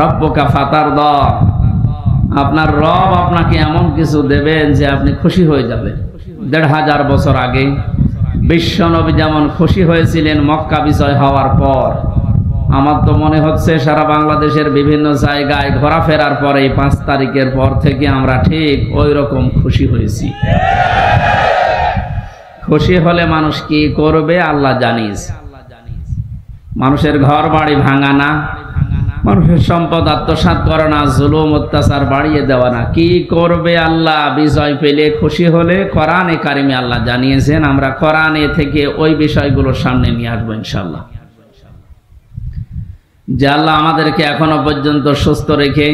রব্বুকা ফাতারদা, আপনার রব আপনাকে এমন কিছু দেবেন যে আপনি খুশি হয়ে যাবেন। 1500 বছর আগে বিশ্ব নবী যেমন খুশি হয়েছিলেন মক্কা বিজয় হওয়ার পর, আমার তো মনে হচ্ছে সারা বাংলাদেশের বিভিন্ন জায়গায় ঘোরাফেরার পরে 5 তারিখের পর থেকে আমরা ঠিক ওই রকম খুশি হয়েছি। খুশি হলে মানুষ কি করবে আল্লাহ জানিস। মানুষের ঘর বাড়ি ভাঙা না, মানুষের সম্পদ আত্মসাৎ করা না, জুলুম অত্যাচার বাড়িয়ে দেওয়া না, কি করবে আল্লাহ বিজয় পেলে খুশি হলে? কোরআনে কারিমে আল্লাহ জানিয়েছেন, আমরা কোরআনে থেকে ওই বিষয়গুলোর সামনে নিয়ে আসবো ইনশাআল্লাহ। যে আল্লাহ আমাদেরকে এখনো পর্যন্ত সুস্থ রেখে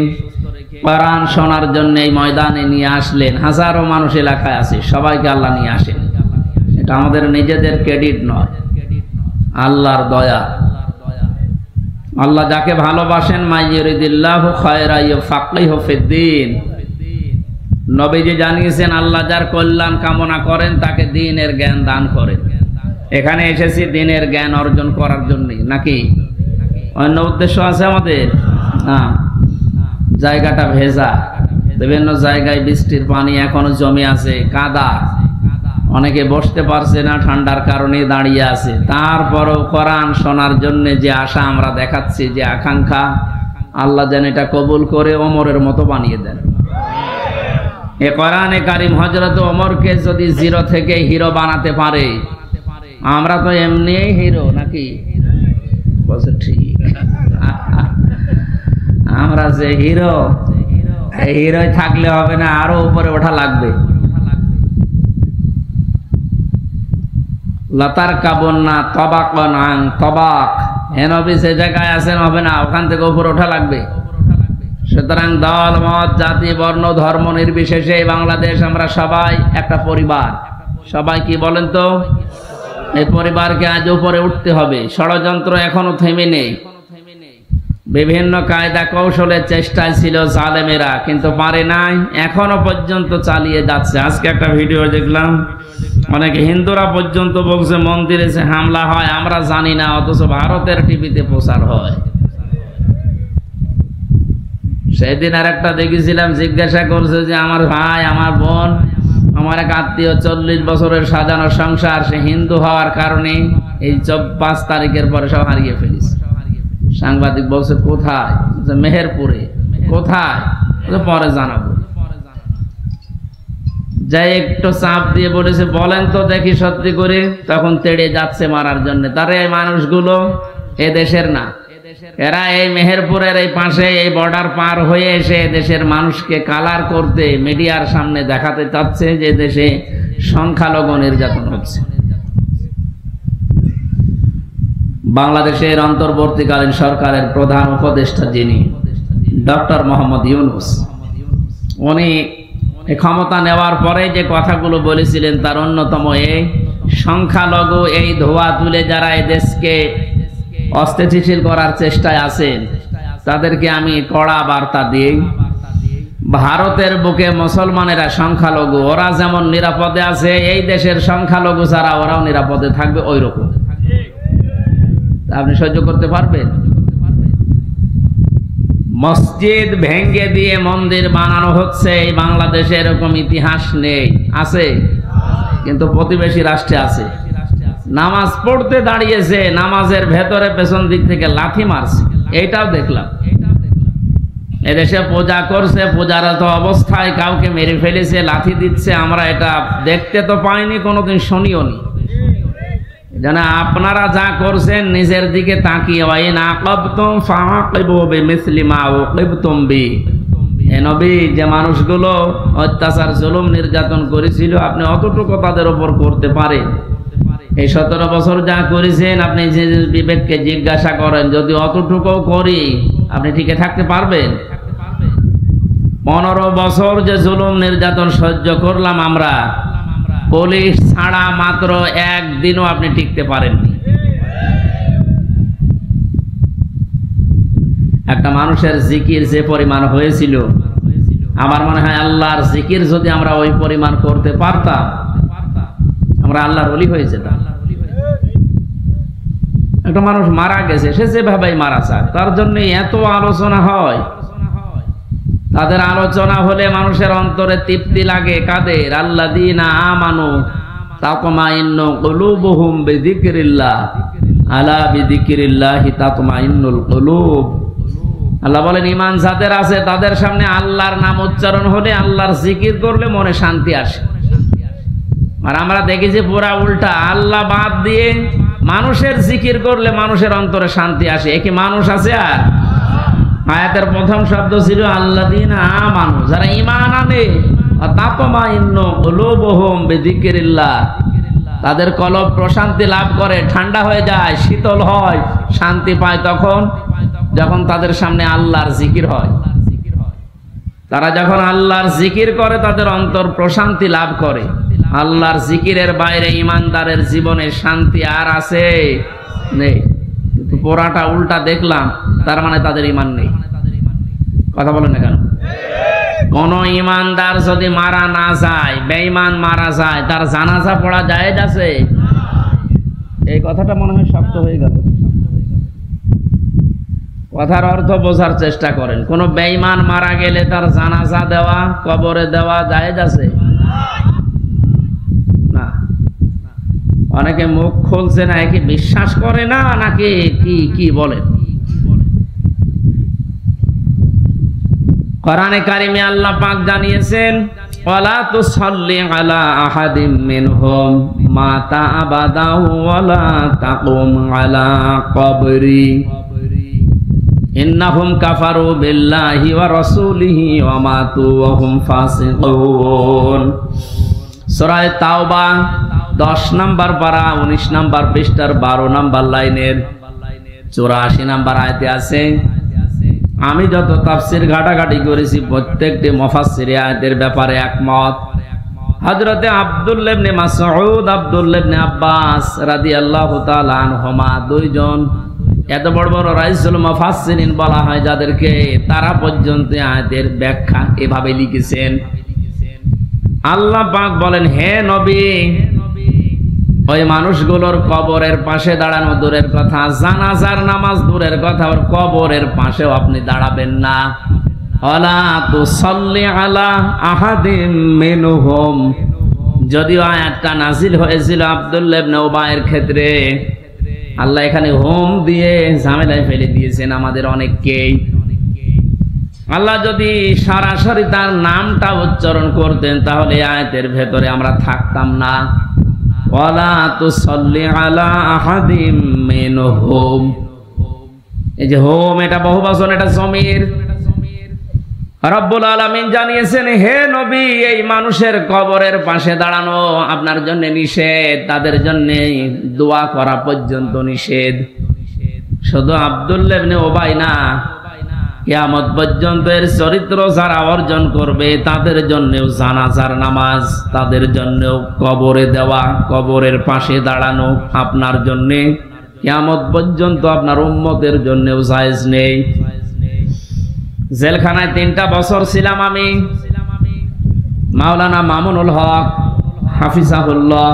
কোরআন শোনার জন্য এই ময়দানে নিয়ে আসলেন। হাজারো মানুষ এলাকায় আছে, সবাইকে আল্লাহ নিয়ে আসেন। এটা আমাদের নিজেদের ক্রেডিট নয়, আল্লাহর দয়া। আল্লাহ যাকে ভালোবাসেন মাইয়ুরিদিল্লাহু খায়রা ইউফাক্কিহু ফিদ্দীন, নবীজি জানিয়েছেন আল্লাহ যার কল্যাণ কামনা করেন তাকে দ্বীনের জ্ঞান দান করেন। এখানে এসেছি দ্বীনের জ্ঞান অর্জন করার জন্য, নাকি অন্য উদ্দেশ্য আছে আমাদের? না, জায়গাটা ভেজা, বিভিন্ন জায়গায় বৃষ্টির পানি এখনো জমে আছে, কাদা, অনেকে বসতে পারছে না, ঠান্ডার কারণে দাঁড়িয়ে আছে। তারপরও কোরআন শোনার জন্য যে আশা আমরা দেখাচ্ছি, যে আকাঙ্ক্ষা, আল্লাহ যেন এটা কবুল করে ওমরের মতো বানিয়ে দেন। এ কোরআনে কারিম হযরত ওমরকে যদি জিরো থেকে হিরো বানাতে পারে, আমরা তো এমনি হিরো নাকি? বলছে ঠিক, আমরা যে হিরো, এই হিরোই থাকলে হবে না, আরো উপরে ওঠা লাগবে। লতার কাবন্না তবাকন আং তবাক, হে নবী সে জায়গায় আছেন, হবে না, ওখান থেকে উপরে ওঠা লাগবে। সুতরাং দল মত জাতি বর্ণ ধর্ম নির্বিশেষে বাংলাদেশ আমরা সবাই একটা পরিবার। সবাই কি বলেন তো? এই পরিবারকে আজ উপরে উঠতে হবে। ষড়যন্ত্র এখনো থেমে নেই। বিভিন্ন কায়দা কৌশলের চেষ্টায় ছিল জালেমেরা, কিন্তু পারে নাই, এখনো পর্যন্ত চালিয়ে যাচ্ছে। আজকে একটা ভিডিও দেখলাম, অনেক হিন্দুরা পর্যন্ত বলছে মন্দিরে যে হামলা হয় আমরা জানি না, অথচ ভারতের টিভিতে প্রচার হয়। সেদিন আর একটা দেখেছিলাম, জিজ্ঞাসা করছে যে আমার ভাই, আমার বোন, আমার এক আত্মীয় 40 বছরের সাজানো সংসার, সে হিন্দু হওয়ার কারণে এই 5 তারিখের পরে সব হারিয়ে ফেলিস। সাংবাদিক বলছে কোথায়? মেহেরপুরে। কোথায়? পরে জানাবো। যাই একটু চাপ দিয়ে বলেছে বলেন তো দেখি সত্যি করে, তখন তেড়ে যাচ্ছে মারার জন্য। তারা এই মানুষগুলো এ দেশের না, এরা এই মেহেরপুরের এই পাশে এই বর্ডার পার হয়ে এসে দেশের মানুষকে কালার করতে মিডিয়ার সামনে দেখাতে চাচ্ছে যে দেশে সংখ্যালঘু নির্যাতন হচ্ছে। বাংলাদেশের অন্তর্বর্তীকালীন সরকারের প্রধান উপদেষ্টা যিনি, ডক্টর মোহাম্মদ ইউনূস, উনি ক্ষমতা নেওয়ার পরে যে কথাগুলো বলেছিলেন তার অন্যতম এই সংখ্যালঘু এই ধোয়া তুলে যারা এই দেশকে অস্থিতিশীল করার চেষ্টায় আছেন তাদেরকে আমি কড়া বার্তা দিই, ভারতের বুকে মুসলমানেরা সংখ্যালঘু, ওরা যেমন নিরাপদে আছে, এই দেশের সংখ্যালঘু ছাড়া ওরাও নিরাপদে থাকবে ওই রকম। আপনি সহ্য করতে পারবেন? মসজিদ ভেঙ্গে দিয়ে মন্দির বানানো হচ্ছে, এই বাংলাদেশে এরকম ইতিহাস নেই। আছে কিন্তু প্রতিবেশী রাষ্ট্রে আছে। নামাজ পড়তে দাঁড়িয়েছে, নামাজের ভেতরে পেছন দিক থেকে লাথি মারছে, এইটাও দেখলাম। এদেশে পূজা করছে, পূজারত অবস্থায় কাউকে মেরে ফেলেছে, লাথি দিচ্ছে, আমরা এটা দেখতে তো পাইনি, কোনোদিন শুনিও নি। যেন আপনারা যা করছেন নিজের দিকে তাকিয়ে, ওয়াইন আকাবতুম ফাআকিবু বিমিসলি মা উকিবতুম বি। হে নবী, যে মানুষগুলো অত্যাচার জুলুম নির্যাতন করেছিল আপনি অতটুকু তাদের উপর করতে পারেন। এই 17 বছর যা করেছেন আপনি যে বিবেককে জিজ্ঞাসা করেন, যদি অতটুকু করি আপনি টিকে থাকতে পারবেন? 15 বছর যে জুলুম নির্যাতন সহ্য করলাম আমরা, পুলিশ ছাড়া মাত্র একদিনও আপনি টিকতে পারেননি। একটা মানুষের জিকির যে পরিমাণ হয়েছিল, আমার মনে হয় আল্লাহর জিকির যদি আমরা ওই পরিমাণ করতে পারতাম, আমরা আল্লাহর ওলি হয়ে যেতাম। একটা মানুষ মারা গেছে, সে যেভাবে মারা যায়, তার জন্য এত আলোচনা হয়। তাদের আলোচনা হলে মানুষের অন্তরে তৃপ্তি লাগে। কাদের? আল্লাযীনা আমানু তাতমাইন্নু কুলুবুহুম বিযিকরিল্লাহ, আলা বিযিকরিল্লাহি তাতমাইন্নুল কুলুব। আল্লাহ বলেন ঈমান যাদের আছে তাদের সামনে আল্লাহর নাম উচ্চারণ হলে, আল্লাহর জিকির করলে মনে শান্তি আসে। আর আমরা দেখি যে পুরা উল্টা, আল্লাহ বাদ দিয়ে মানুষের জিকির করলে মানুষের অন্তরে শান্তি আসে। এ কি মানুষ আছে? আর আয়াতের প্রথম শব্দ ছিল আল্লাযীনা আমানু, যারা ঈমান আনে, তাতমাইন্নু কুলুবুহুম বিযিকরিল্লাহ, তাদের কলব প্রশান্তি লাভ করে, ঠান্ডা হয়ে যায়, শীতল হয়, শান্তি পায় তখন যখন তাদের সামনে আল্লাহর জিকির হয়। তারা যখন আল্লাহর জিকির করে তাদের অন্তর প্রশান্তি লাভ করে। আল্লাহর জিকিরের বাইরে ঈমানদারের জীবনে শান্তি আর আছে? নেই। কিন্তু পোড়াটা উল্টা দেখলাম, তার মানে তাদের ঈমান নেই। কথা বলেন না কেন? কোন ঈমানদার যদি মারা না যায়, বেঈমান মারা যায়, তার জানাজা পড়া জায়েজ আছে? এই কথাটা মনে হয় শক্ত হয়ে গেল। কথার অর্থ বোঝার চেষ্টা করেন। কোন বেঈমান মারা গেলে তার জানাজা দেওয়া, কবরে দেওয়া জায়েজ আছে না? অনেকে মুখ খুলছে না, কি বিশ্বাস করে না নাকি কি বলেন? কোরআনে কারিমে আল্লাহ পাক জানিয়েছেন, ওয়ালা তুসাল্লি আলা আহাদিম মিনহুম মাতা আবাদা ওয়ালা তাকুম আলা কবরি ইন্নাহুম কাফারু বিল্লাহি ওয়া রাসূলিহি ওয়া মাতু ওয়া হুম ফাসিকুন। সূরা তাওবা 10 নম্বর পারা 19 নম্বর পৃষ্ঠার 12 নম্বর লাইনের 84 নম্বর আয়াতে আছে। আমি যত তাফসীর ঘাটাঘাটি করেছি প্রত্যেকটি মুফাসসিরে আয়াতের ব্যাপারে একমত। হযরতে আব্দুল্লাহ ইবনে মাসউদ, আব্দুল্লাহ ইবনে আব্বাস রাদিয়াল্লাহু তাআলা আনহুমা, দুইজন এত বড় বড় রাইসুল মুফাসসিরিন বলা হয় যাদেরকে, তারা পর্যন্ত আয়াতের ব্যাখ্যা এভাবে লিখেছেন। আল্লাহ পাক বলেন, হে নবী, ওই মানুষগুলোর কবরের পাশে দাঁড়ানো দূরের কথা, জানাজার নামাজ দূরের কথা, ওর কবরের পাশেও আপনি দাঁড়াবেন না। ওয়ালা তুসাল্লি আলা আহাদিম মিনহুম, যদিও আয়াতটা নাজিল হয়েছিল আব্দুল্লাহ ইবনে উবাইয়ের ক্ষেত্রে, আল্লাহ এখানে হোম দিয়ে ঝামেলায় ফেলে দিয়েছেন আমাদের অনেককেই। আল্লাহ যদি সরাসরি তার নামটা উচ্চারণ করতেন তাহলে আয়াতের ভেতরে আমরা থাকতাম না। ওয়ালা তুসাল্লি আলা আহাদিম মিনহুম, এই যে হোম, এটা বহুবচন, এটা জমির। রব্বুল আলামিন জানিয়েছেন, হে নবী, এই মানুষের কবরের পাশে দাঁড়ানো আপনার জন্য নিষেধ, তাদের জন্য দোয়া করা পর্যন্ত নিষেধ। শুধু আব্দুল্লাহ ইবনে উবাই না, কিয়ামত পর্যন্ত এর চরিত্র যারা অর্জন করবে তাদের জন্যও জানাজার নামাজ, তাদের জন্যও কবরে দেওয়া, কবরের পাশে দাঁড়ানো আপনার জন্যে কিয়ামত পর্যন্ত আপনার উম্মতের জন্যও জায়েজ নেই। জেলখানায় 3টা বছর ছিলাম আমি। মাওলানা মামুনুল হক হাফিজাহুল্লাহ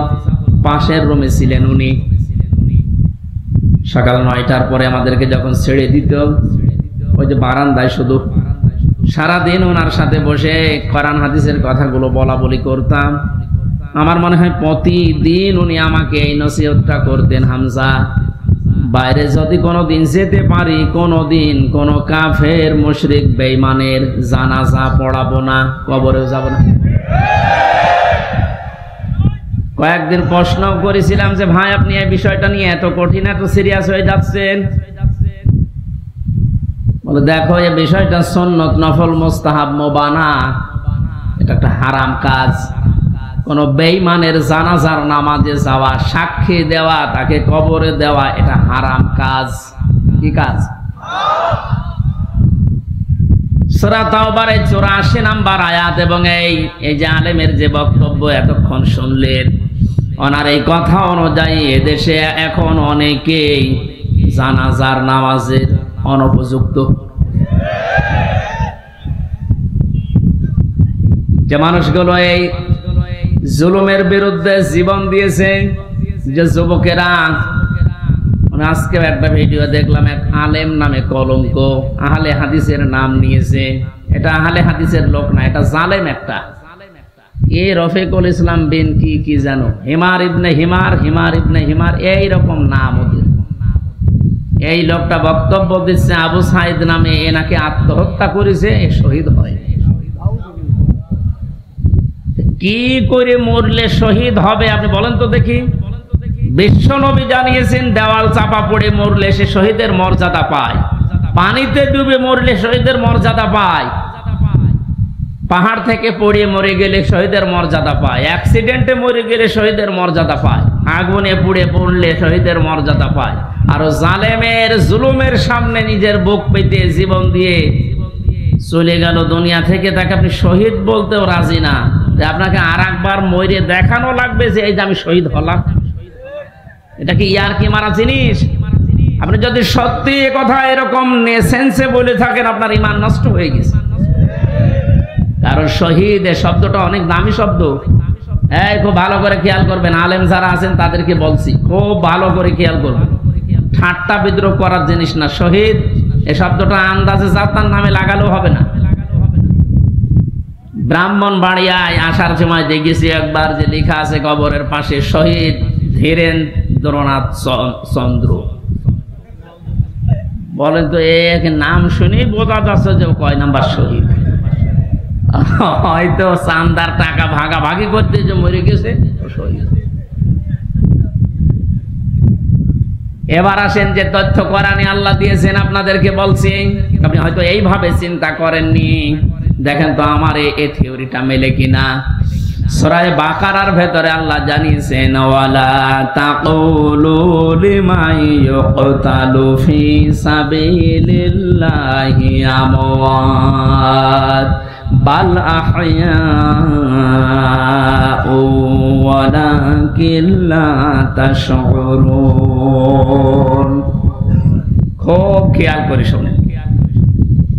পাশের রুমে ছিলেন উনি। সকাল 9টার পরে আমাদেরকে যখন ছেড়ে দিত, ওই যে বারান্দায় শুধু সারাদিন ওনার সাথে বসে কোরআন হাদিসের কথাগুলো বলা বলি করতাম। আমার মনে হয় প্রতিদিন উনি আমাকে এই নসিহতটা করতেন, হামজা, বাইরে যদি কোনোদিন যেতে পারি, কোনোদিন কোন কাফের মুশরিক বেঈমানের জানাজা পড়াবো না, কবরেও যাব না। কয়েকদিন প্রশ্ন করেছিলাম যে ভাই, আপনি এই বিষয়টা নিয়ে এত কঠিন, এত সিরিয়াস হয়ে যাচ্ছেন। বলে, দেখো, এই বিষয়টা সুন্নত, নফল, মুস্তাহাব, মুবানা, এটা একটা হারাম কাজ। কোন বেঈমানের জানাজার নামাজে যাওয়া, সাক্ষী দেওয়া, তাকে কবরে দেওয়া, এটা হারাম কাজ। কি কাজ? সূরা তাওবার 84 নম্বর আয়াত। এবং এই যে আলেমের যে বক্তব্য এতক্ষণ শুনলেন, ওনার এই কথা অনুযায়ী এদেশে এখন অনেকেই জানাজার নামাজের অনুপযুক্ত। যে মানুষগুলো এই জুলুমের বিরুদ্ধে জীবন দিয়েছে, যে যুবকেরা, আজকে একটা ভিডিও দেখলাম, এক আলেম নামে কলঙ্ক, আহলে হাদিসের নাম নিয়েছে। এটা আহলে হাদিসের লোক না, এটা জালেম একটা। এ রফিকুল ইসলাম বিন কি জানো, হিমার ইবনে হিমার, হিমার ইবনে হিমার, এইরকম নাম ওদের। এই লোকটা বক্তব্য দিচ্ছে আবু সাইদ নামে, এ নাকি আত্মহত্যা করেছে, এ শহীদ হয়। কি করে মরলে শহীদ হবে আপনি বলেন তো দেখি? বিশ্ব নবী জানিয়েছেন, দেওয়াল চাপা পড়ে মরলে সে শহীদের মর্যাদা পায়, পানিতে ডুবে মরলে শহীদের মর্যাদা পায়, পাহাড় থেকে পড়ে মরে গেলে শহীদের মর্যাদা পায়, অ্যাক্সিডেন্টে মরে গেলে শহীদের মর্যাদা পায়, আগুনে পুড়ে পড়লে শহীদের মর্যাদা পায়। আর জালেমের জুলুমের সামনে নিজের বুক পেতে জীবন দিয়ে চলে গেল দুনিয়া থেকে, তাকে আপনি শহীদ বলতেও রাজি না। আপনাকে আর একবার মরে দেখানো লাগবে যে এই যে আমি শহীদ হলাম। এটা কি ইয়ার কি মারা জিনিস? আপনি যদি সত্যি এ কথা এরকম সেন্সে বলে থাকেন, আপনার ঈমান নষ্ট হয়ে গেছে। কারণ শহীদ এ শব্দটা অনেক দামি শব্দ। খুব ভালো করে খেয়াল করবেন, আলেম যারা আছেন তাদেরকে বলছি, খুব ভালো করে খেয়াল করবেন। ঠাট্টা বিদ্রোহ করার জিনিস না। শহীদ এই শব্দটা আন্দাজে যাত্রার নামে লাগালেও হবে না। ব্রাহ্মণবাড়িয়ায় আসার সময় দেখেছি একবার যে লেখা আছে কবরের পাশে শহীদ ধীরেন্দ্রনাথ চন্দ্র। বলেন তো এক নাম শুনি বোঝা যাচ্ছে যে কয় নাম্বার শহীদ। হয়তো চান্দার টাকা ভাগাভাগি করতে যে মরে গেছে শহীদ। এবার আসেন যে তথ্য কোরআনে আল্লাহ দিয়েছেন আপনাদেরকে বলছি, আপনি হয়তো এইভাবে চিন্তা করেননি। দেখেন তো আমার এই থিওরিটা মেলে কিনা। সূরা বাকারার ভেতরে আল্লাহ জানিয়েছেন ওয়ালা তাকুলু লিমান ইউকতালু ফি সাবিলিল্লাহি আমওয়াত বাল আহইয়াউ ওয়ালাকিন লা তাশউরুন। খুব খেয়াল করে শুনেন।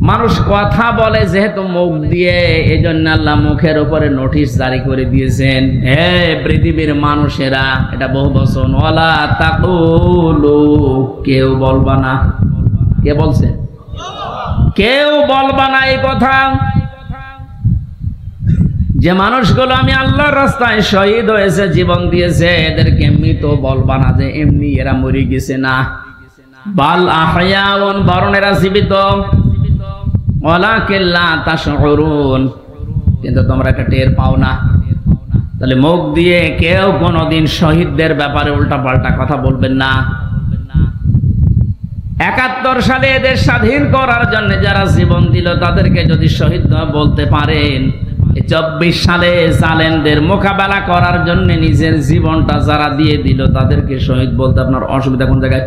মানুষ কথা বলে যেহেতু মুখ দিয়ে, এই জন্য আল্লাহ মুখের উপরে নোটিশ জারি করে দিয়েছেন, হে পৃথিবীর মানুষেরা, এটা বহু বচন, ওয়ালা তাকুলু, কেউ বলবা না। কে বলছে? কেউ বলবা না এই কথা যে মানুষগুলো আমি আল্লাহর রাস্তায় শহীদ হয়েছে, জীবন দিয়েছে, এদেরকে মৃত বলবা না যে এমনি এরা মরে গেছে। না, বাল আহয়াউন, বরং এরা জীবিত। ওয়ালাকিন লা তাশউরুন, কিন্তু তোমরা এটা টের পাও না। তাহলে মুখ দিয়ে কেউ কোনোদিন শহীদদের ব্যাপারে উল্টাপাল্টা কথা বলবেন না। ৭১ সালে এদের স্বাধীন করার জন্য যারা জীবন দিল তাদেরকে যদি শহীদ বলতে পারেন, ২৪ সালে জালেমদের মোকাবেলা করার জন্য নিজের জীবনটা যারা দিয়ে দিল তাদেরকে শহীদ বলতে আপনার অসুবিধা কোন জায়গায়?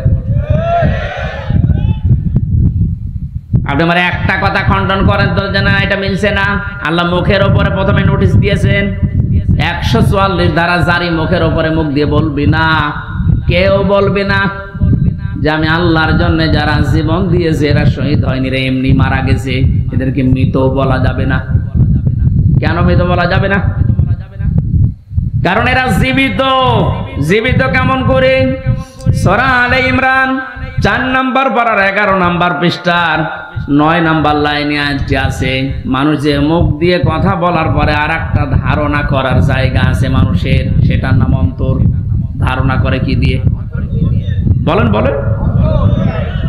আপনি আমার একটা কথা খণ্ডন করেন তো যে না এটা মিলছে না। আল্লাহ মুখের ওপরে প্রথমে নোটিশ দিয়েছেন, ১৪৪ ধারা জারি, মুখের ওপরে মুখ দিয়ে বলবি না, কেউ বলবি না যে আমি আল্লাহর জন্য যারা জীবন দিয়েছে এরা শহীদ হয়নি রে, এমনি মারা গেছে, এদেরকে মৃত বলা যাবে না। কেন মৃত বলা যাবে না? কারণ এরা জীবিত। জীবিত কেমন করে? সূরা আলে ইমরান ৪ নম্বর পারার ১১ নম্বর পৃষ্ঠার ৯ নম্বর লাইনে আয়াতটি আছে, মানুষ যে মুখ দিয়ে কথা বলার পরে আর একটা ধারণা করার জায়গা আছে মানুষের, সেটার নাম অন্তর। ধারণা করে কি দিয়ে? বলেন বলেন।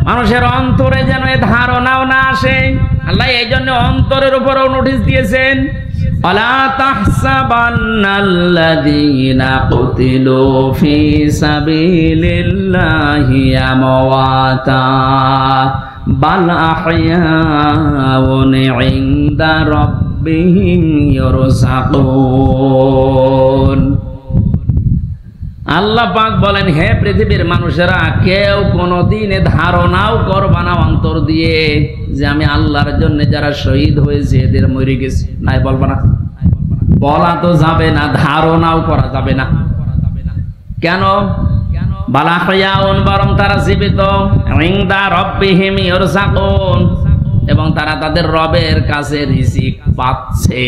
মানুষের অন্তরে যেন এই ধারণাও না আসে, আল্লাহ এই জন্য অন্তরের উপরেও নোটিশ দিয়েছেন, ওয়ালা তাহসাবান্নাল্লাযীনা কুতিলু ফি সাবিলিল্লাহি আমওয়াতা বাল আহইয়াউন ইনদা রাব্বিহিম ইরযাকুন। আল্লাহ পাক বলেন, হে পৃথিবীর মানুষেরা, কেউ কোনোদিন ধারণাও করবা না অন্তর দিয়ে যে আমি আল্লাহর জন্য যারা শহীদ হয়েছে এদের মরে গেছে। নাই, বলবা না। বলা তো যাবে না, ধারণাও করা যাবে না। কেন? বালা হায়াউন, বরং তারা জীবিত, ইনদা রাব্বিহিম ইরযাকুন, এবং তারা তাদের রবের কাছে রিজিক পাচ্ছে।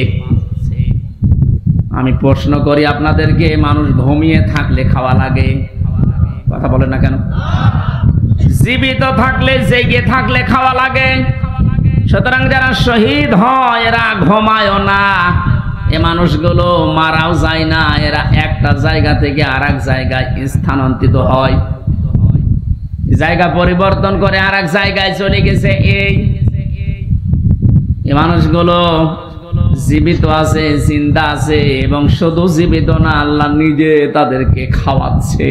আমি প্রশ্ন করি আপনাদেরকে, মানুষ ঘুমিয়ে থাকলে খাওয়া লাগে? কথা বলেন না কেন? জীবিত থাকলে, জেগে থাকলে খাওয়া লাগে। সুতরাং যারা শহীদ হয় এরা ঘুমায়ও না, এ মানুষগুলো মারাও যায় না, এরা একটা জায়গা থেকে আর এক জায়গায় স্থানান্তরিত হয়, জায়গা পরিবর্তন করে আর এক জায়গায় চলে গেছে। এই মানুষগুলো জীবিত আছে, জিন্দা আছে, এবং শুধু জীবিত না, আল্লাহ নিজে তাদেরকে খাওয়াচ্ছে।